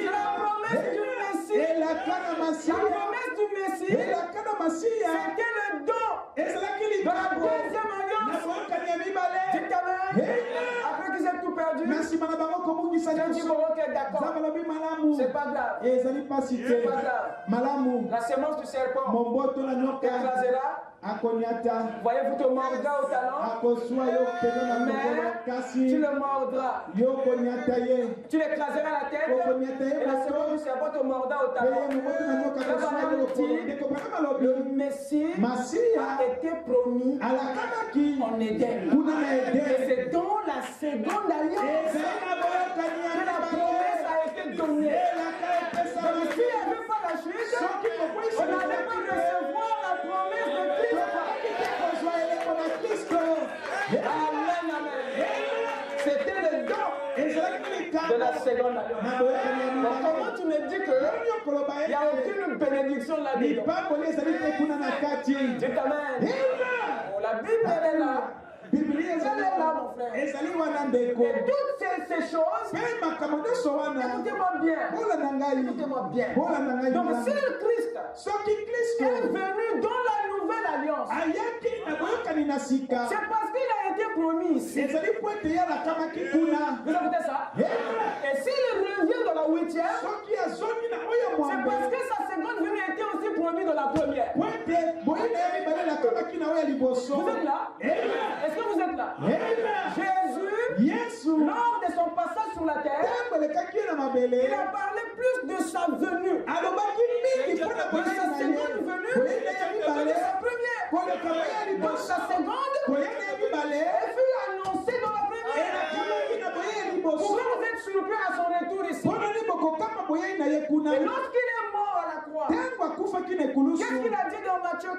S3: la promesse du Messie. La promesse du Messie, c'était le don de la deuxième alliance. Dites amen. Après qu'ils aient tout perdu, Dieu dit bon, ok, d'accord. C'est pas grave. C'est pas grave. La sémence du serpent écrasera. Voyez-vous te mordras au talon, mais tu le mordras. Tu l'écraseras la tête, et la sémence du serpent te mordra au talon. Le Messie a été promis en Éden. Et c'est dans la seconde alliance que la promesse a été donnée. Donc si elle ne veut pas la chute, on n'allait pas recevoir la promesse de Christ. Amen, amen. C'était le don de la seconde alliance. Donc comment tu me dis qu'il n'y a aucune bénédiction là-dedans? Dites amen. La Bible elle est là. Elle est là, mon frère. Et toutes ces choses, écoutez-moi bien. Écoutez-moi bien. Donc si le Christ est venu dans la nouvelle alliance, c'est parce qu'il a été promis ici. Vous écoutez ça? Et s'il revient dans la 8e, c'est parce que sa seconde venue était aussi promise dans la première. Vous êtes là? Est-ce que vous êtes là? Jésus, lors de son passage sur la terre, il a parlé plus de sa venue, de sa seconde venue, que de sa première. Donc sa seconde, elle fut annoncée dans la première. Pourquoi vous êtes surpris à son retour ici? Et lorsqu'il est mort à la croix, qu'est-ce qu'il a dit dans Matthieu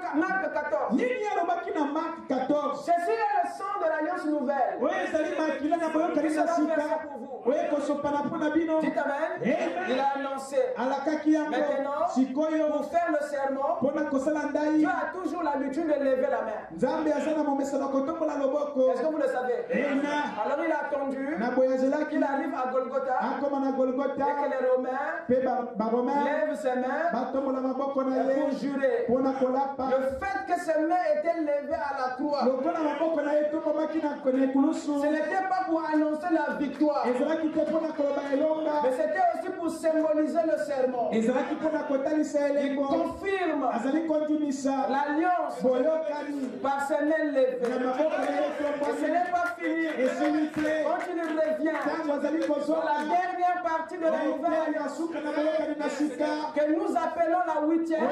S3: 14? Ceci est le sang de l'alliance nouvelle. Dites amen. Il a annoncé. Maintenant, pour faire le serment, Dieu a toujours l'habitude de lever la main. Est-ce que vous le savez? Alors il a attendu qu'il arrive à Golgotha et que les Romains lèvent ses mains pour jurer. Le fait que ses mains étaient levées à la croix, ce n'était pas pour annoncer la victoire, mais c'était aussi pour symboliser le serment. Il confirme l'alliance par ses mains levées. Et ce n'est pas fini. Quand il revient dans la dernière partie de la nouvelle alliance que nous appelons la 8e,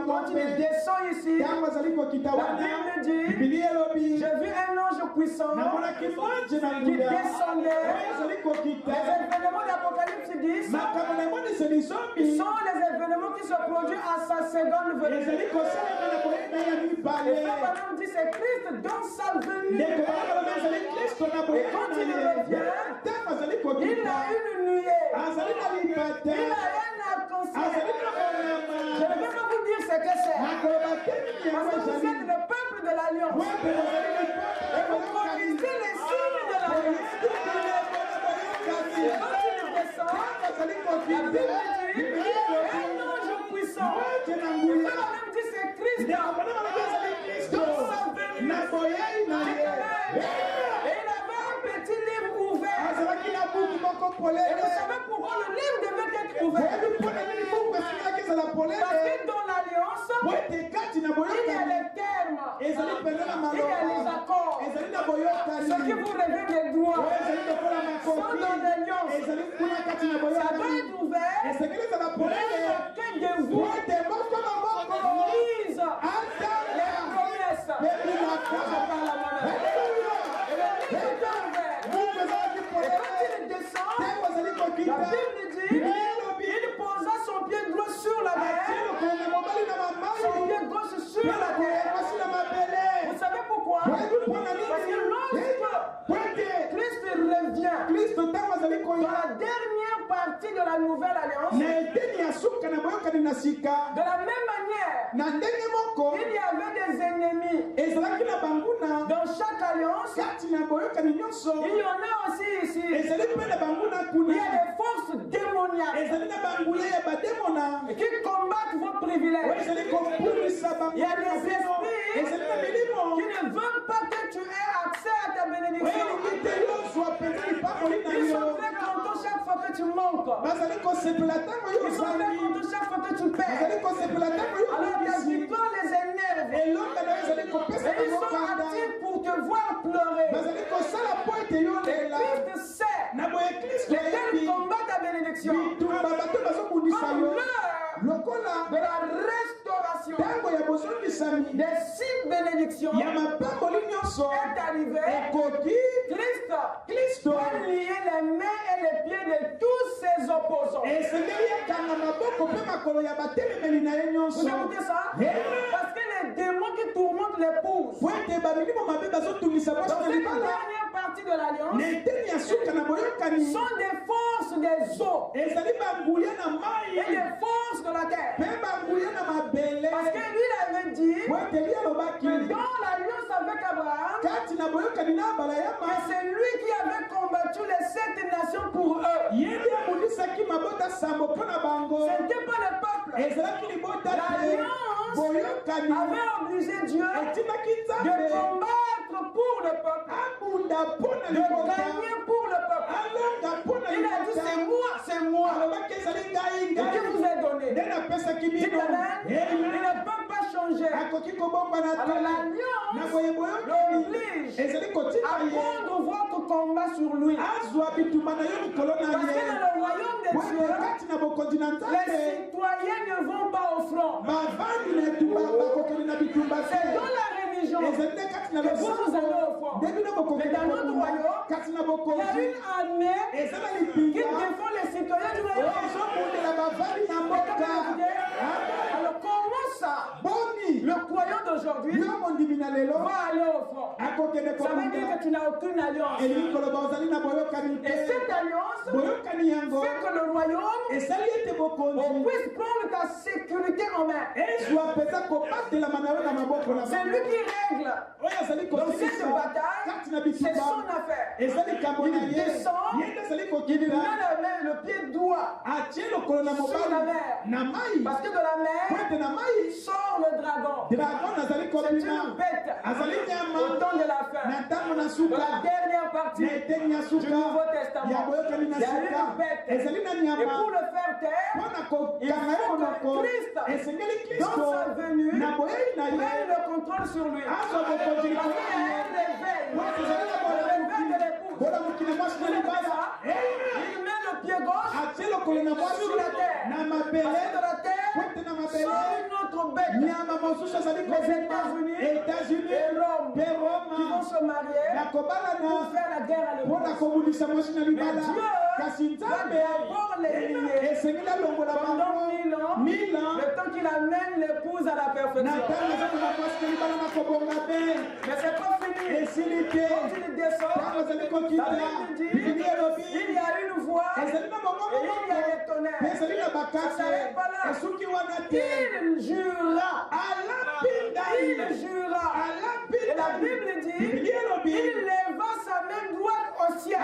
S3: quand il descend ici, la Bible dit, j'ai vu un ange puissant qui descendait. Les événements d'Apocalypse 10 sont les événements qui se produisent à sa seconde venue. Et Frère Branham dit c'est Christ dans sa venue. Et quand il revient, il a une nuée. Il a un arc-en-ciel. Je ne vais pas vous dire ce que c'est. Parce que vous êtes le peuple de l'alliance. Et vous conduisez les signes de l'alliance. Et quand il descend, Bible dit, un ange puissant. Il va même dire c'est Christ. Dans sa venue. Et il avait un petit livre ouvert. Et vous savez pourquoi le livre devait être ouvert? Parce que dans l'alliance, il y a les termes, il y a les accords. Ce qui vous révèle des droits sont dans l'alliance. Ça doit être ouvert. Chacun de vous lise les promesses. Je parle à moi-même. Et le livre est ouvert. Et quand il descend, la Bible dit, il posa son pied droit sur la mer, son pied gauche sur la terre. Vous savez pourquoi? Parce que lorsque Christ revient dans la dernière partie de la nouvelle alliance, de la même manière, il y avait des ennemis. Dans chaque alliance, il y en a aussi ici. Il y a des forces démoniaques qui combattent vos privilèges. Il y a des esprits qui ne veulent pas que tu aies accès à ta bénédiction. Ils sont très contents chaque fois que tu manques. Ils sont très contents chaque fois que tu perds. Alors ta victoire les énerve. Et ils sont actifs pour te voir pleurer. Et Christ sait lesquels combattent ta bénédiction. Comme l'heure de la restauration des 6 bénédictions est arrivée. Christ doit lier les mains et les pieds de tous ses opposants. Vous écoutez ça? Parce que les démons qui tourmentent l'épouse, dans cette dernière partie de l'alliance, sont des forces des eaux et des forces de la terre. Parce que lui avait dit que dans l'alliance avec Abraham, c'est lui qui avait combattu les 7 nations pour eux. Ce n'était pas le peuple. L'alliance avait obligé Dieu de combattre pour le peuple, de gagner pour le peuple. Il a dit c'est moi qui vous ai donné. Dites amen. Il ne peut pas changer. Alors l'alliance l'oblige à prendre votre combat sur lui. Parce que dans le royaume de Dieu, les citoyens ne vont pas au front. C'est dans la religion que vous allez au front. Mais dans notre royaume, il y a une armée qui défend les citoyens du royaume. Alors comment ça? Le croyant d'aujourd'hui va aller au front. Ça veut dire que tu n'as aucune alliance. Et cette alliance fait que le royaume puisse prendre ta sécurité en main. C'est lui qui règle. Donc cette bataille, c'est son affaire. Il descend, il met le pied droit sur la mer. Parce que de la mer sort le dragon. C'est une bête au temps de la fin. De la dernière partie du Nouveau Testament. Il y a une bête. Et pour le faire taire, il faut que Christ, dans sa venue, prenne le contrôle sur lui. Parce qu'il y a un réveil. Le réveil de l'épouse. Il met le pied gauche sur la terre. Parce que de la terre sort une autre bête. Les États-Unis et Rome qui vont se marier pour faire la guerre à l'épouse. Mais Dieu va d'abord les lier pendant 1000 ans, le temps qu'il amène l'épouse à la perfection. Mais c'est pas fini. Quand il descend, la Bible dit il y a une voix et il y a des tonnerres. Ça ne s'arrête pas là. Il jura. Il jura. Et la Bible dit il leva sa main droite au ciel.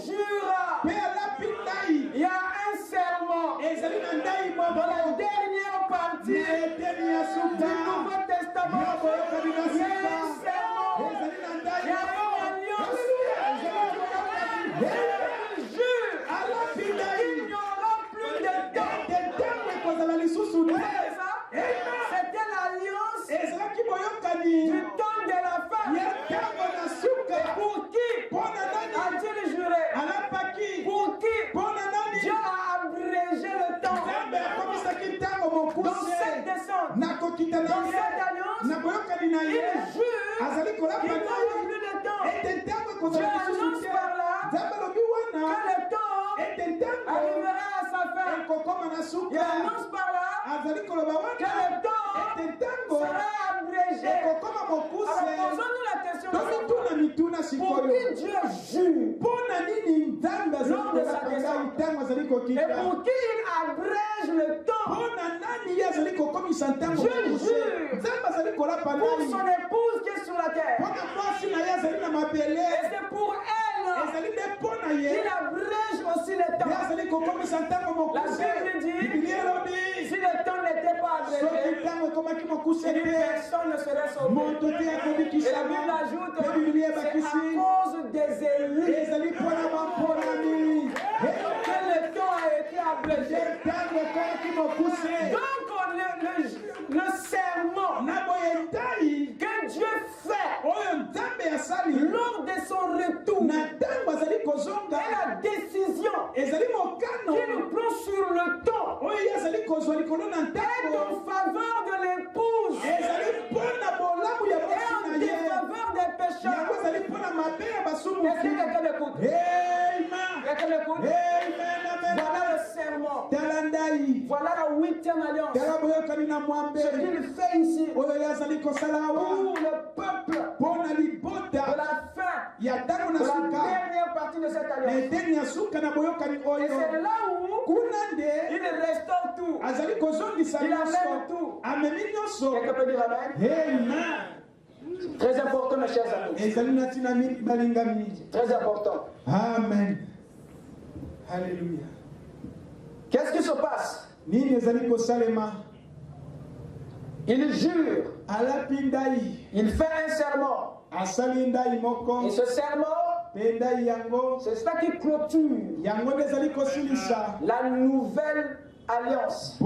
S3: jura. Il y a un serment dans la dernière partie du Nouveau Testament. Il y a un serment. Il y a une alliance. Il jure qu'il n'y aura plus de temps. C'était l'alliance du temps de la femme. Et pour qui a-t-il juré? Pour qui Dieu a abrégé le temps. Dans cette descente, dans cette alliance, il jure qu'il n'y aura plus de temps. Dieu annonce par là que le temps arrivera à sa fin. Il annonce par là que le temps sera abrégé. Alors posons-nous la question pour qui Dieu jure lors de sa descente et pour qui il abrège le temps. Dieu jure pour son épouse qui est sur la terre. Et c'est pour elle qu'il abrège aussi le temps. La Bible dit, si le temps n'était pas abrégé, personne ne serait sauvé. Et la Bible ajoute, c'est à cause des élus que le temps a été abrégé. Donc le serment que Dieu fait lors de son retour et la décision qu'il prend sur le temps est en faveur de l'épouse et en défaveur des pécheurs. Est-ce que quelqu'un m'écoute? Quelqu'un m'écoute? Voilà le serment. Voilà la 8e alliance. Ce qu'il fait ici pour le peuple de la fin, de la dernière partie de cette alliance. Et c'est là où il restaure tout. Il amène tout. Quelqu'un peut dire amen? Très important, mes chers amis. Très important.
S2: Amen. Alléluia.
S3: Qu'est-ce qui se passe? Il jure. Il fait un serment. Et ce serment, c'est ça qui clôture la nouvelle alliance.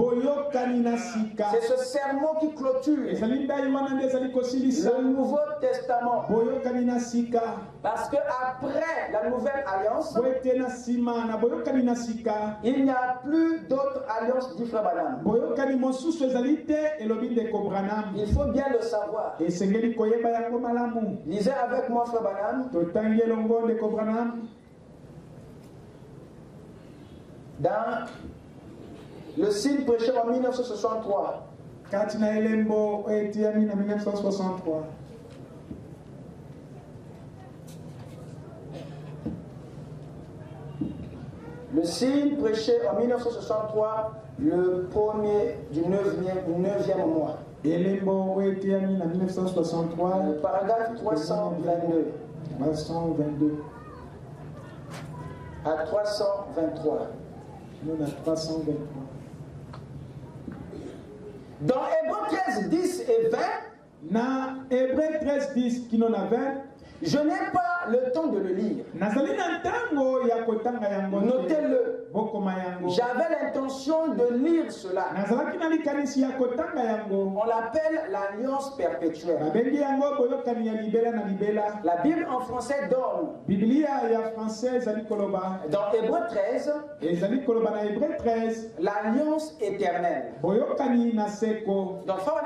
S3: C'est ce serment qui clôture le Nouveau Testament. Parce que après la nouvelle alliance, il n'y a plus d'autre alliance du frère Branham. Il faut bien le savoir. Lisez avec moi, frère Branham. Dans le signe prêché en 1963. Le signe prêché en 1963, le premier du 9e mois. Le paragraphe 322. À 323. Dans Hébreux 13, 10 et 20, je n'ai pas le temps de le lire. Notez-le. J'avais l'intention de lire cela. On l'appelle l'alliance perpétuelle. La Bible en français donne. Dans Hébreux 13, l'alliance éternelle. Donc,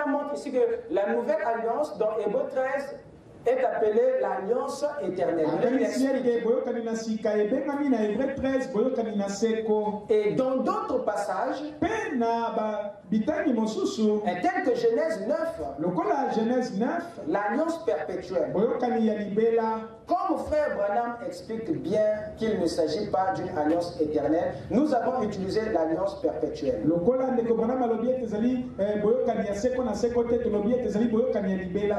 S3: on montre ici que la nouvelle alliance dans Hébreux 13 est appelée l'alliance éternelle. Et dans d'autres passages, tels que Genèse 9, l'alliance perpétuelle Comme frère Branham explique bien qu'il ne s'agit pas d'une alliance éternelle, nous avons utilisé l'alliance perpétuelle.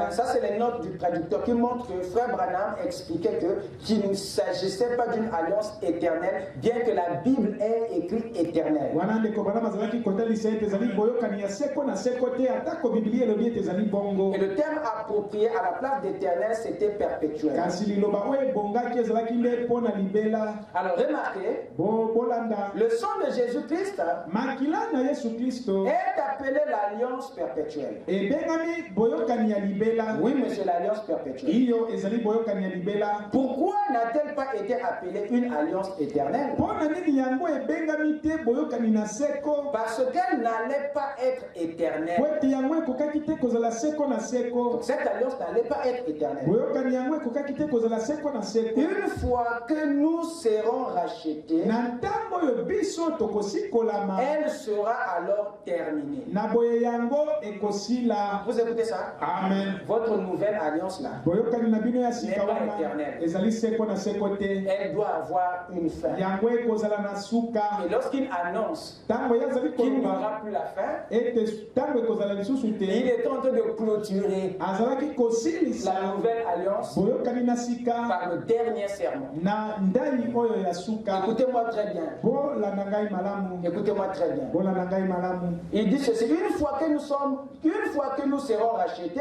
S3: Ça, c'est les notes du traducteur qui montrent que frère Branham expliquait qu'il ne s'agissait pas d'une alliance éternelle, bien que la Bible ait écrit éternelle. Et le terme approprié à la place d'éternel, c'était perpétuel. Alors remarquez, le sang de Jésus-Christ est appelé l'alliance perpétuelle. Oui, monsieur, l'alliance perpétuelle. Pourquoi n'a-t-elle pas été appelée une alliance éternelle? Parce qu'elle n'allait pas être éternelle. Donc, cette alliance n'allait pas être éternelle. Une fois que nous serons rachetés, elle sera alors terminée. Vous écoutez ça?
S2: Amen.
S3: Votre nouvelle alliance là n'est pas éternelle. Elle doit avoir une fin. Et lorsqu'il annonce qu'il n'y aura plus la fin, il est en train de clôturer la nouvelle alliance par le dernier sermon. Écoutez-moi très bien. Écoutez-moi très bien. Il dit ceci: une fois que nous serons rachetés,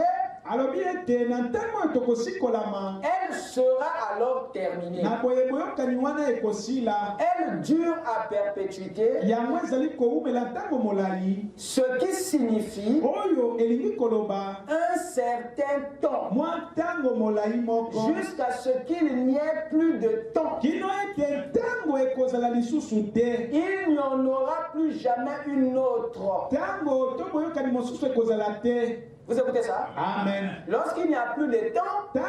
S3: elle sera alors terminée. Elle dure à perpétuité, ce qui signifie un certain temps, jusqu'à ce qu'il n'y ait plus de temps. Il n'y en aura plus jamais une autre. Vous écoutez ça?
S2: Amen.
S3: Lorsqu'il n'y a plus de temps, il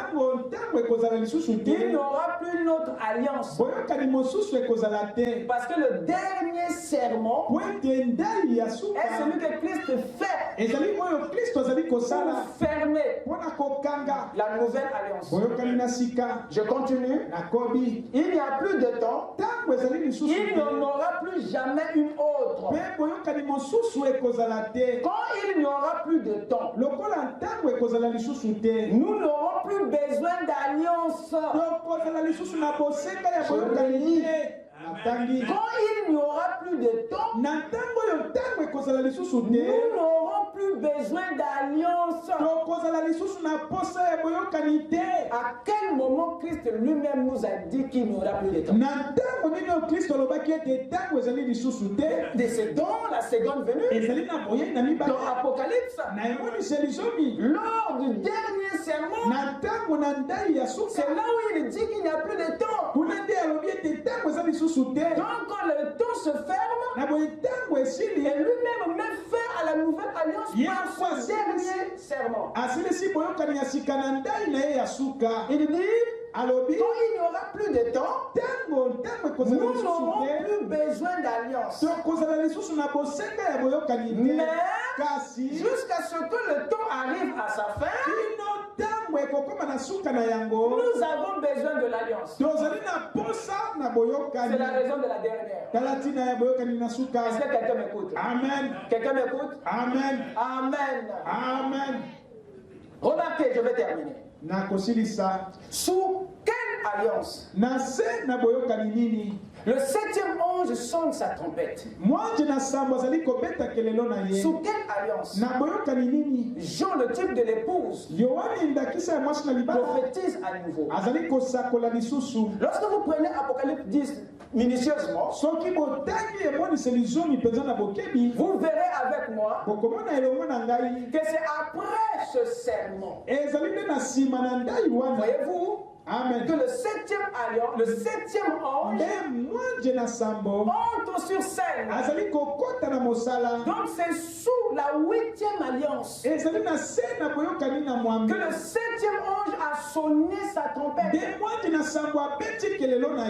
S3: n'y aura plus une autre alliance. Parce que le dernier serment est celui que Christ fait pour fermer la nouvelle alliance. Je continue. Il n'y a plus de temps. Il n'y en aura plus jamais une autre. Quand il n'y aura plus de temps, nous n'aurons plus besoin d'alliance. Quand il n'y aura plus de temps, nous n'aurons plus besoin d'alliance. À quel moment Christ lui-même nous a dit qu'il n'y aura plus de temps? C'est dans la seconde venue. Dans Apocalypse, lors du dernier sermon, c'est là où il dit qu'il n'y a plus de temps. Donc quand le temps se ferme, et lui-même met fin à la nouvelle alliance par son dernier serment. Il dit, quand il n'y aura plus de temps, nous n'aurons plus besoin d'alliance. Mais jusqu'à ce que le temps arrive à sa fin, nous avons besoin de l'alliance. C'est la raison de la dernière. Est-ce que quelqu'un m'écoute?
S2: Amen.
S3: Quelqu'un m'écoute?
S2: Amen.
S3: Amen.
S2: Amen.
S3: Remarquez, je vais terminer. Sous quelle alliance? Le septième ange sonne sa trompette. Sous quelle alliance? Jean, le type de l'épouse, prophétise à nouveau. Lorsque vous prenez Apocalypse 10 minutieusement, vous verrez avec moi que c'est après ce serment, voyez-vous,
S2: Amen.
S3: que le septième ange entre sur scène. Donc c'est sous la 8e alliance que le septième ange a sonné sa trompette.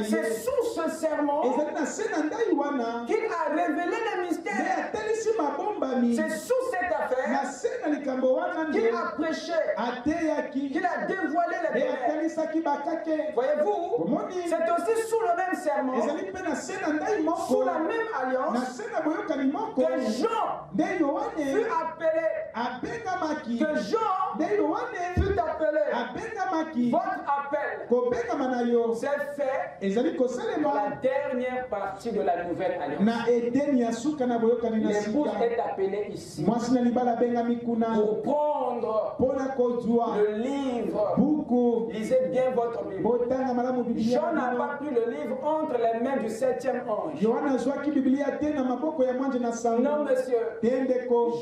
S3: C'est sous ce serment qu'il a révélé les mystères. C'est sous cette affaire qu'il a prêché, qu'il a dévoilé les mystères. Voyez-vous, c'est aussi sous le même serment, sous la même alliance, que Jean fut appelé, que Jean fut appelé. Votre appel s'est fait dans la dernière partie de la nouvelle alliance. L'épouse est appelée ici pour prendre le livre. Lisez bien votre Bible. Jean n'a pas pris le livre entre les mains du 7e ange. Non, monsieur.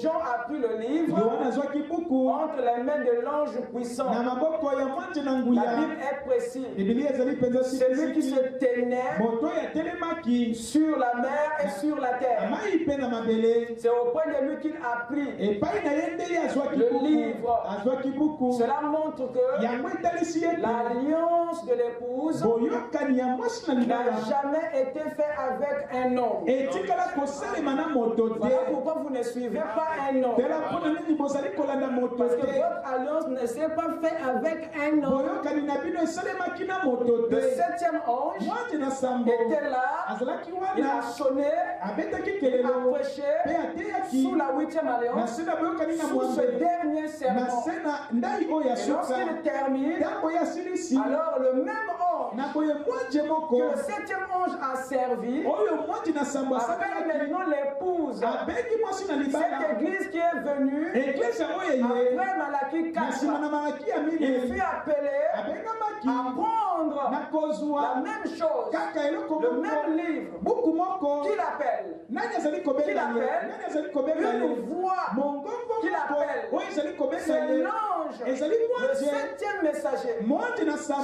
S3: Jean a pris le livre entre les mains de l'ange puissant. La Bible est précise. Celui qui se tenait sur la mer et sur la terre. C'est auprès de lui qu'il a pris le livre. Cela montre que l'alliance de l'épouse n'a jamais été faite avec un homme. Voilà pourquoi vous ne suivez pas un homme. Parce que votre alliance ne s'est pas faite avec un homme. Le 7e ange était là, il a sonné, il a prêché sous la 8e alliance, sous ce dernier serment. Et lorsqu'il termine, alors le même ange que le 7e ange a servi appelle maintenant l'épouse. Cette église qui est venue après Malachie 4, il fut appelé à prendre la même chose, le même livre qu'il appelle une voix qu'il appelle. C'est l'ange, le 7e messager.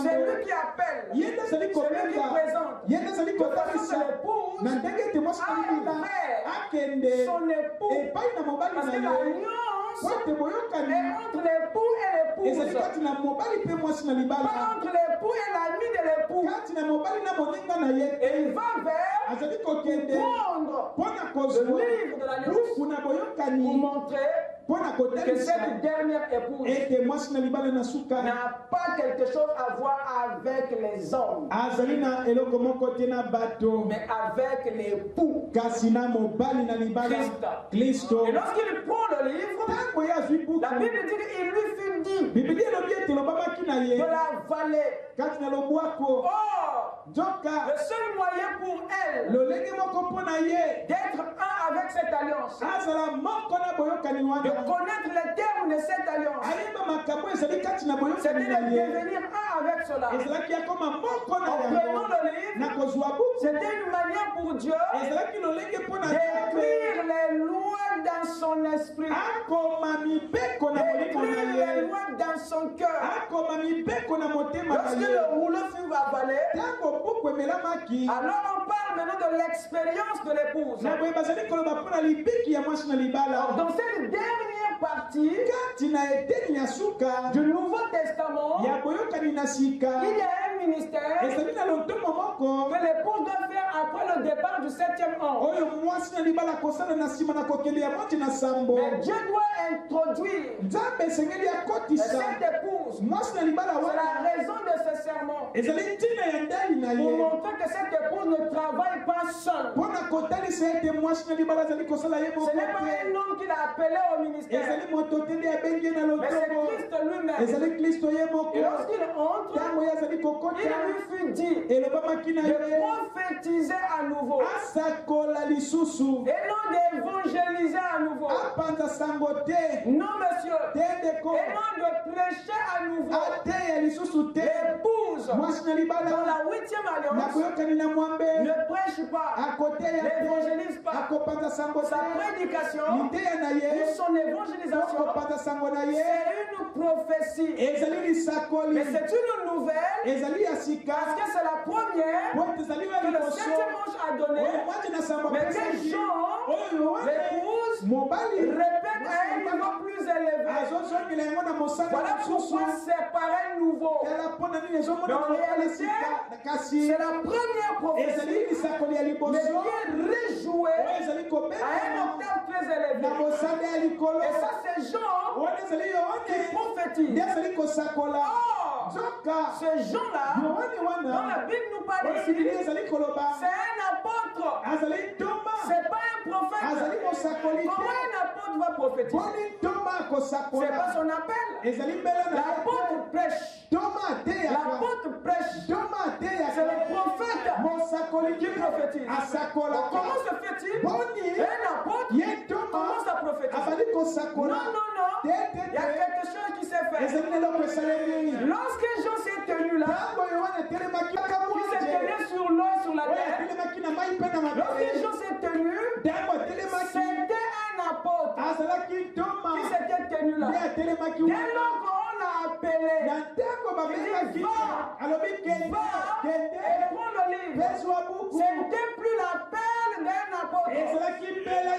S3: C'est lui qui appelle, c'est lui qui présente. De façon que l'épouse a ouvert son époux, parce que l'alliance est entre l'époux et l'épouse, pas entre l'époux et l'ami de l'époux. Et il va vers prendre le livre de l'alliance pour montrer que cette dernière épouse n'a pas quelque chose à voir avec les hommes, mais avec l'époux Christ. Et lorsqu'il prend le livre, la Bible dit qu'il lui fut dit de la vallée. Or, le seul moyen pour elle d'être un avec cette alliance, de connaître les termes de cette alliance, c'était de devenir un avec cela. En prenant le livre, c'était une manière pour Dieu d'écrire les lois dans son esprit, d'écrire les lois dans son cœur. Lorsque le rouleau fut avalé, alors on parle maintenant de l'expérience de l'épouse. Dans cette dernière partie du Nouveau Testament, il y a un ministère que l'épouse doit faire après le départ du 7e ange. Mais Dieu doit introduire cette épouse. C'est la raison de ce serment, pour montrer que cette épouse ne travaille pas seule. Ce n'est pas un homme qui l'a appelé au ministère, mais c'est Christ lui-même. Et lorsqu'il entre, il lui fut dit de prophétiser à nouveau et non d'évangéliser à nouveau. Non, monsieur. Et non de prêcher à nouveau. L'épouse dans la 8e alliance ne prêche pas, n'évangélise pas. Sa prédication ou son évangélisation, c'est une prophétie. Mais c'est une nouvelle, parce que c'est la première que le 7e ange a donnée. Mais que Jean, l'épouse, répète à un niveau plus élevé. Voilà pourquoi c'est pareil nouveau. Mais en réalité, c'est la première prophétie, mais qui est rejouée à un octave très élevé. Et ça, c'est Jean qui prophétise. Or, ces gens-là, dont la Bible nous parle ici, c'est un apôtre. C'est pas un prophète. Comment un apôtre va prophétiser? C'est pas son appel. L'apôtre prêche. L'apôtre prêche. C'est le prophète qui prophétise. Comment se fait-il? Un apôtre commence à prophétiser. Non. Il y a quelque chose qui s'est fait. Lorsque Jean s'est tenu là, il s'est tenu sur l'eau et sur la terre. Lorsque Jean s'est tenu, c'était un apôtre qui s'était tenu là. Dès lors qu'on l'a appelé, il dit va et prends le livre. C'était plus l'appel d'un apôtre. Il venait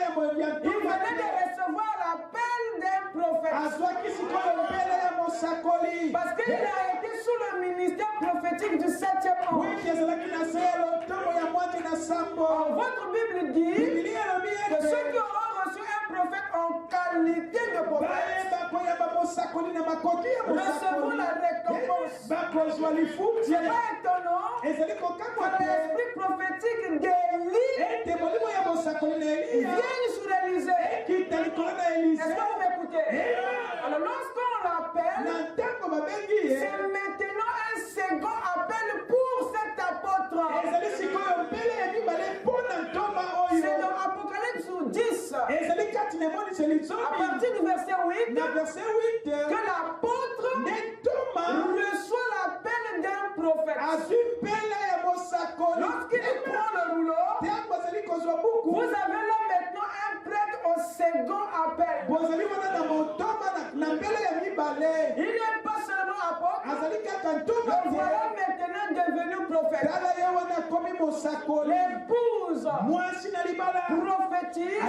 S3: de recevoir l'appel d'un prophète. Parce qu'il a été sous le ministère prophétique du 7e ange. Votre Bible dit que ceux qui auront reçu un prophète en qualité de prophète recevront la récompense. C'est pas étonnant que l'esprit prophétique d'Élie vienne sur Élisée. Est-ce que vous m'écoutez? Alors lorsqu'on l'appelle, c'est maintenant un second appel pour cet apôtre. C'est dans Apocalypse 10, à partir du verset 8, que l'apôtre reçoit l'appel d'un prophète. Lorsqu'il prend le rouleau, vous avez là maintenant un prêtre au second appel. Il n'est pas seulement apôtre, le voilà maintenant devenu prophète. L'épouse prophétise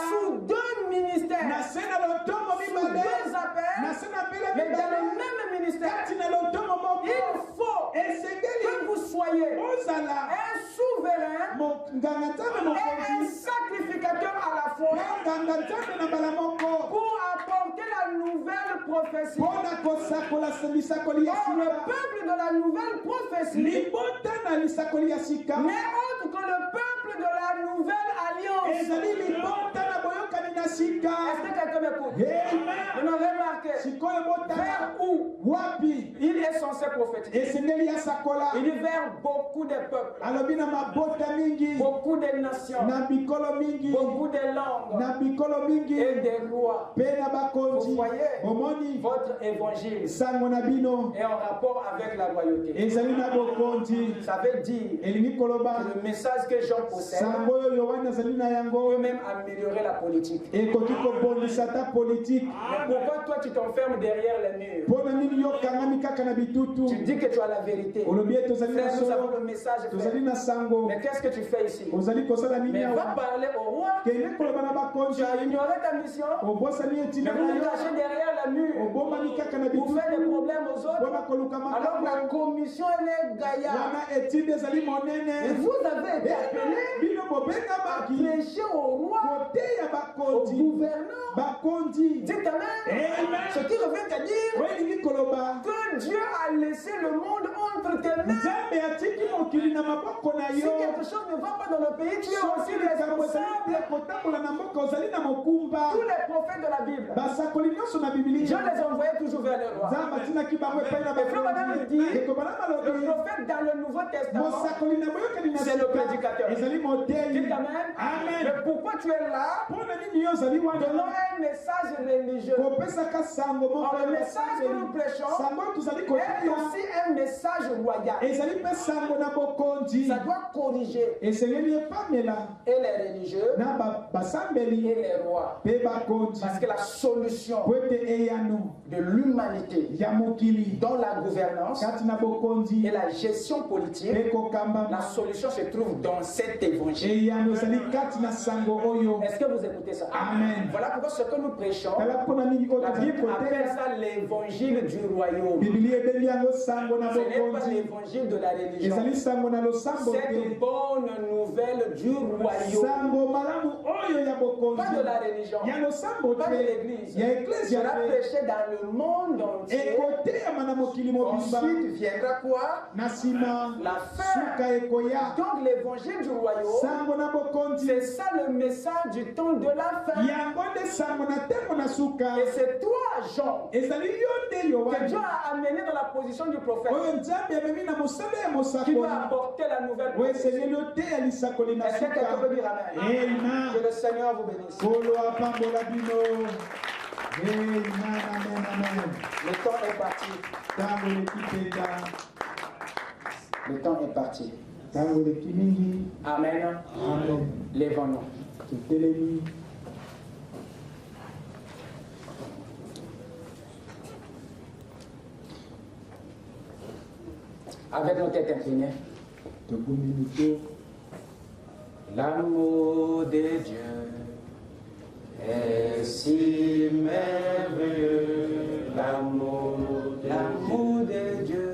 S3: sous deux ministères, sous deux appels, mais dans le même ministère. Il faut que vous soyez un souverain et un sacrificateur à la fois pour apporter la nouvelle prophétie. Or, le peuple de la nouvelle prophétie n'est autre que le peuple de la nouvelle alliance. Est-ce que quelqu'un m'écoute? Vous m'avez remarqué vers où il est censé prophétiser. Il dit vers beaucoup de peuples, beaucoup de nations, beaucoup de langues et des rois. Vous voyez, votre évangile est en rapport avec la royauté. Ça veut dire que le message que Jean possède peut même améliorer la politique. Mais pourquoi toi tu t'enfermes derrière les murs? Tu dis que tu as la vérité. Frère, nous avons le message. Mais qu'est-ce que tu fais ici? Mais va parler au roi. Tu as ignoré ta mission. Mais vous vous cachez derrière la mur. Vous faites des problèmes aux autres. Alors la commission elle est gaillarde. Et vous avez été appelé à prêcher au roi, au gouverneur. Dites amen. Ce qui revient à dire que Dieu a laissé le monde entre tes mains. Si quelque chose ne va pas dans le pays, tu es aussi responsable. Tous les prophètes de la Bible, Dieu les envoyait toujours vers le roi. Et frère Madame dit, le prophète dans le Nouveau Testament, c'est le prédicateur. Dites amen. Mais pourquoi tu es là? Donnons un message religieux. Or, le message que nous prêchons est aussi un message royal. Ça doit corriger et les religieux et les rois. Parce que la solution de l'humanité dans la gouvernance et la gestion politique, la solution se trouve dans dans cet évangile. Est-ce que vous écoutez ça?
S2: Amen.
S3: Voilà pourquoi ce que nous prêchons, la Bible appelle ça l'évangile du royaume. Ce n'est pas l'évangile de la religion. Cette bonne nouvelle du royaume. Pas de la religion, pas de l'église. Sera prêché dans le monde entier. Ensuite viendra quoi? La fin. Donc l'évangile du royaume, c'est ça le message du temps de la fin. Et c'est toi, Jean, que Dieu a amené dans la position du prophète, qui va apporter la nouvelle prophétie. Est-ce que quelqu'un peut dire amen? Que le Seigneur vous bénisse. Le temps est parti. Le temps est parti. Amen. Lèvons-nous. Avec nos têtes inclinées. L'amour de Dieu est si merveilleux. L'amour de Dieu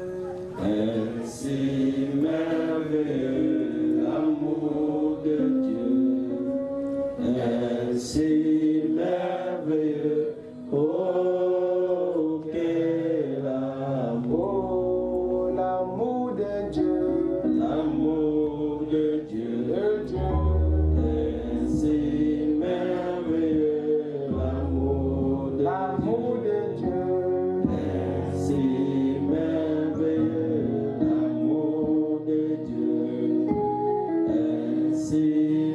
S3: est si merveilleux. L'amour de Dieu est si merveilleux. Oh, quel amour, l'amour de Dieu, l'amour de Dieu, est si merveilleux. L'amour de Dieu est si merveilleux. L'amour de Dieu est si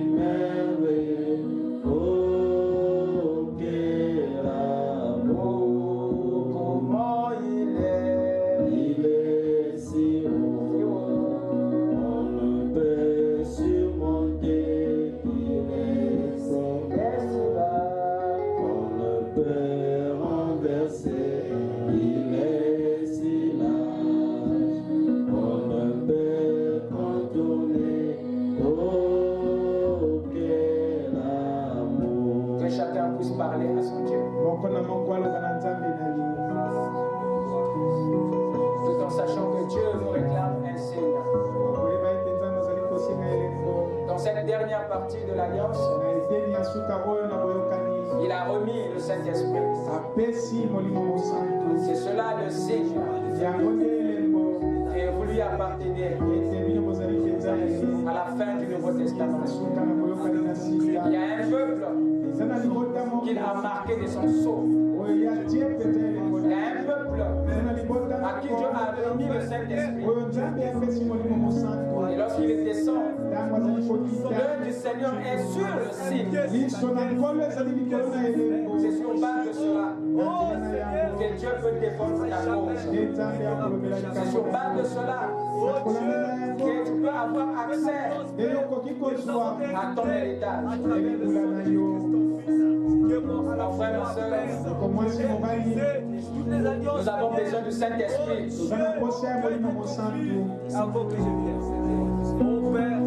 S3: merveilleux. Oh, quel amour, comment il est si haut, on ne peut surmonter. Il est si bas, on ne peut renverser. Il est si large, on ne peut contourner. Oh, quel amour. Que chacun puisse parler à son Dieu. Tout en sachant que Dieu nous réclame un Seigneur. Dans cette dernière partie de l'Alliance, il a remis le Saint-Esprit. C'est cela le signe que vous lui appartenez à la fin du Nouveau Testament. Il y a un peuple qu'il a marqué de son sceau. Il y a un peuple à qui Dieu a remis le Saint-Esprit. Et lorsqu'il descend, l'œil du Seigneur est sur le signe. C'est sur base de cela que Dieu peut défendre ta cause. C'est sur base de cela que tu peux avoir accès à ton héritage. Mon frère, ma soeur, nous avons besoin du Saint-Esprit.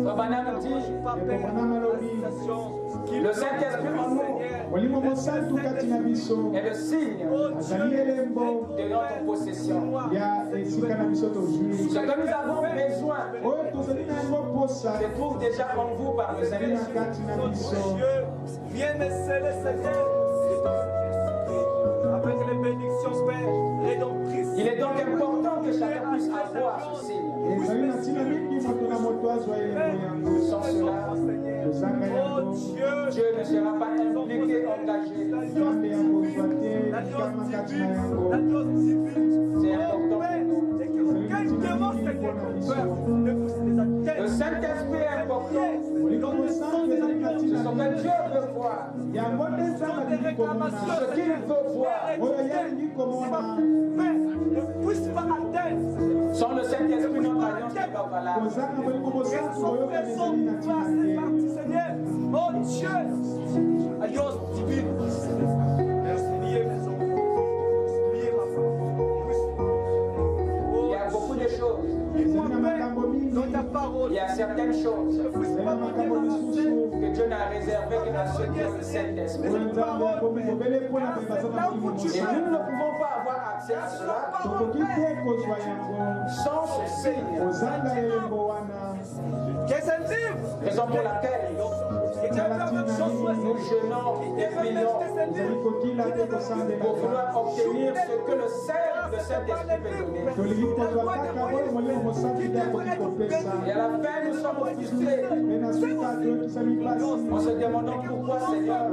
S3: Rabbanam dit, le Saint-Esprit en nous est le signe de notre possession. Ce que nous avons besoin se trouve déjà en vous par le Saint-Esprit.
S4: Viens me sceller Seigneur avec les bénédictions Père rédemptrices.
S3: Il est donc important que chacun puisse avoir ce signe. Sans cela, Dieu ne sera pas impliqué, engagé. C'est important pour nous. Le Saint-Esprit est important. Ce que Dieu veut voir. Ce qu'il veut voir. Sans le Saint-Esprit, notre alliance n'est pas valable.
S4: Oh Dieu, alliance divine.
S3: Il y a beaucoup de choses confie-moi dans ta parole.
S1: Il y a certaines choses que Dieu n'a réservées que à ceux qui ont le Saint-Esprit. Et nous ne pouvons pas avoir accès à cela sans ce Seigneur. Raison pour laquelle nous jeûnons et prions pour vouloir obtenir ce que le Saint-Esprit peut donner. Et à la fin, nous sommes frustrés en se demandant pourquoi, Seigneur,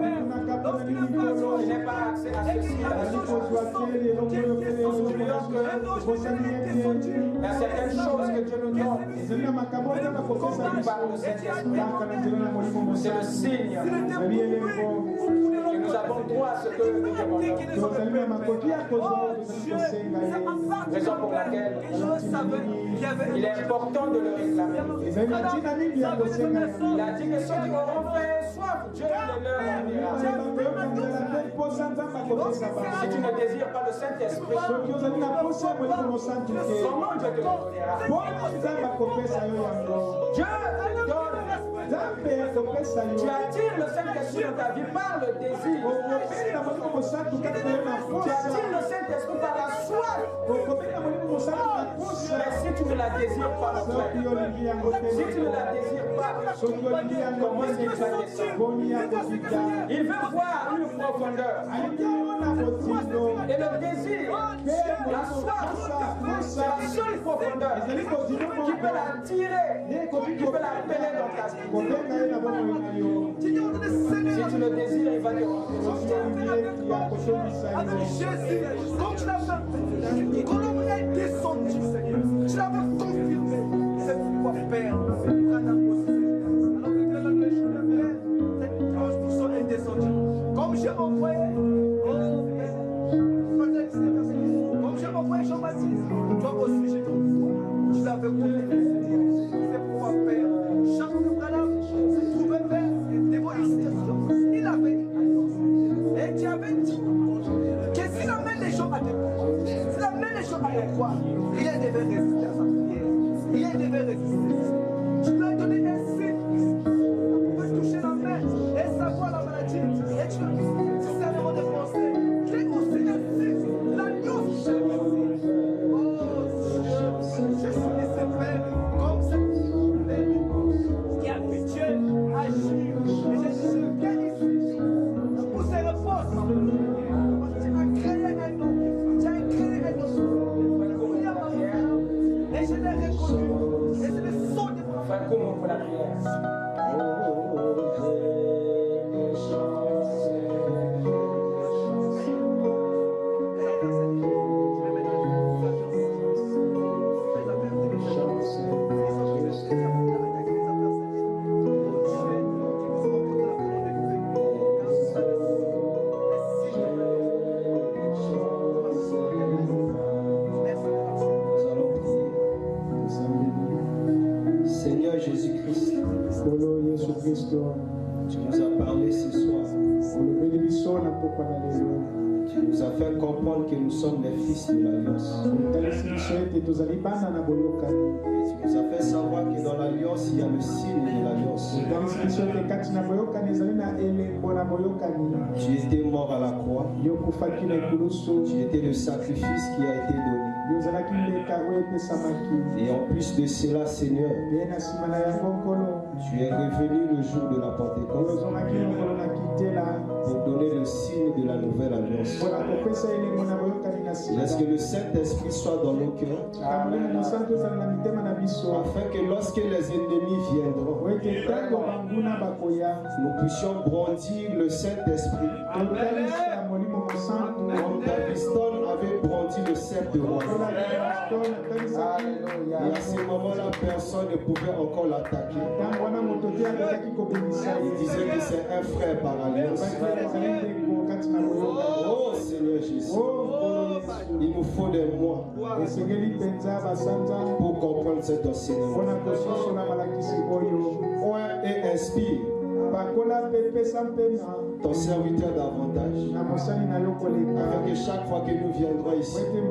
S1: je n'ai pas accès à ceci. Il y a certaines choses que Dieu nous donne par le Saint-Esprit. C'est le signe que nous avons droit à ce que nous demandons. Raison pour laquelle il est important de le réclamer. Il a dit que ceux qui auront fait soif, Dieu ne leur enverra. Si tu ne désires pas le Saint-Esprit, comment Dieu te le donnera? Dieu donne. Tu attires le Saint-Esprit dans ta vie par le désir. Tu attires le Saint-Esprit par la soif. Mais si tu ne la désires pas, si tu ne la désires pas, comment est-ce qu'il va descendre? Il veut voir une profondeur. Et le désir, la soif, c'est la seule profondeur qui peut l'attirer, qui peut l'appeler dans ta vie. Si tu le désires, il va te
S3: avec Jésus, quand tu l'as fait, quand l'homme est descendu, Seigneur, tu l'avais confirmé. C'est pourquoi, Père, alors que cette cloche pour son est descendue. Comme j'ai envoyé, comme j'ai envoyé Jean-Baptiste, toi aussi j'ai ton foi. Tu l'avais confirmé. C'est pourquoi, Père, chaque Branham se trouvait vers des molestations. Il avait dit, et tu avais dit que s'il amène les gens à te croire, s'il amène les gens à te croire, rien ne devait résister à sa prière. Rien ne devait résister. Tu lui as donné un signe. On pouvait toucher la main et savoir la maladie. Et tu as dit, discernement de pensée. J'ai aussi un signe. L'agneau s'est réussi. Oh Dieu, je suis laissé faire comme cette fille qui a vu Dieu agir. Et j'ai dit, je viens ici pour ces réponses. Tu as créé un homme. Tu as créé un homme. Et je l'ai reconnu. Et c'est le son de mon
S1: frère. Comment pour la prière?
S2: Tu nous as parlé ce soir. Tu nous as fait comprendre que nous sommes les fils de l'Alliance. Tu nous as fait savoir que dans l'Alliance, il y a le signe de l'Alliance. Tu étais mort à la croix. Tu étais le sacrifice qui a été donné. Et en plus de cela, Seigneur, tu es revenu le jour de la Pentecôte pour donner le signe de la nouvelle alliance. Laisse que le Saint-Esprit soit dans nos cœurs, afin que lorsque les ennemis viendront, nous puissions brandir le Saint-Esprit comme Daviston avait brandi le sceptre de roi. Et à ce moment-là, personne ne pouvait encore l'attaquer. Il disait que c'est un frère par alliance. Oh Seigneur Jésus, il nous faut des mois pour comprendre cet enseignement. Et inspire ton serviteur davantage. Afin que chaque fois que nous viendrons ici, nous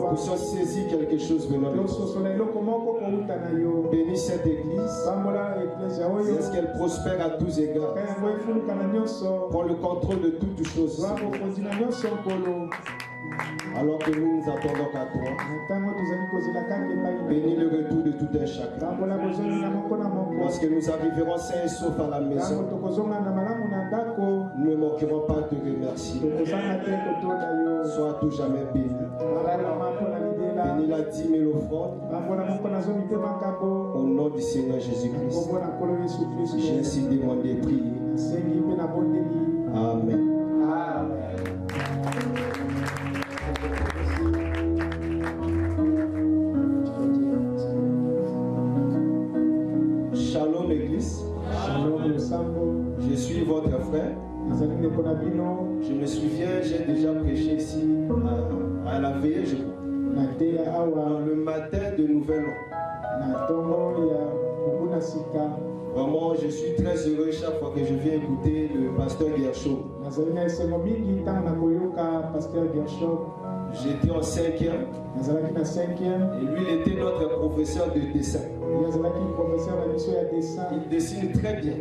S2: puissions saisir quelque chose venant de toi. Bénis cette église. Laisse qu'elle prospère à tous égards. Prends le contrôle de toutes choses. Alors que nous nous attendons qu'à toi. Bénis le retour de tout un chacun. Lorsque nous arriverons sains et saufs à la maison, nous ne manquerons pas de te remercier. Sois à tout jamais béni. Bénis la dîme et l'offrande. Au nom du Seigneur Jésus-Christ. J'ai ainsi demandé et prié. Amen. Shalom Église. Je suis votre frère. Je me souviens, j'ai déjà prêché ici à la veillée, je crois. Le matin de Nouvel An. Vraiment, je suis très heureux chaque fois que je viens écouter le pasteur Gershom. J'étais en 5e. Et lui, il était notre professeur de dessin. Il dessine très bien.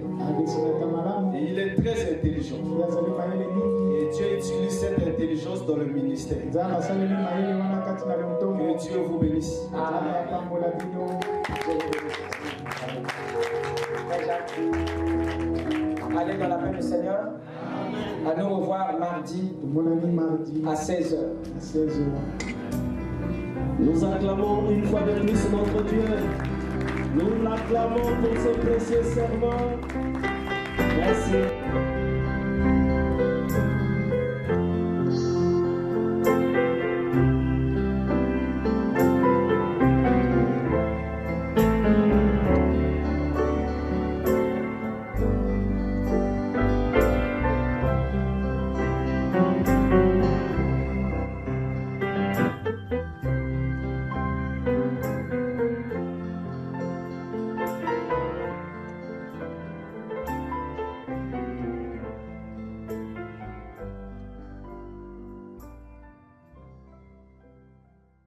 S2: Et il est très intelligent. Et Dieu utilise cette intelligence dans le ministère. Que Dieu vous bénisse.
S3: Allez dans la paix du Seigneur. À nous revoir mardi à 16h.
S5: Nous acclamons une fois de plus notre Dieu. Nous l'acclamons pour ses précieux serments. Merci.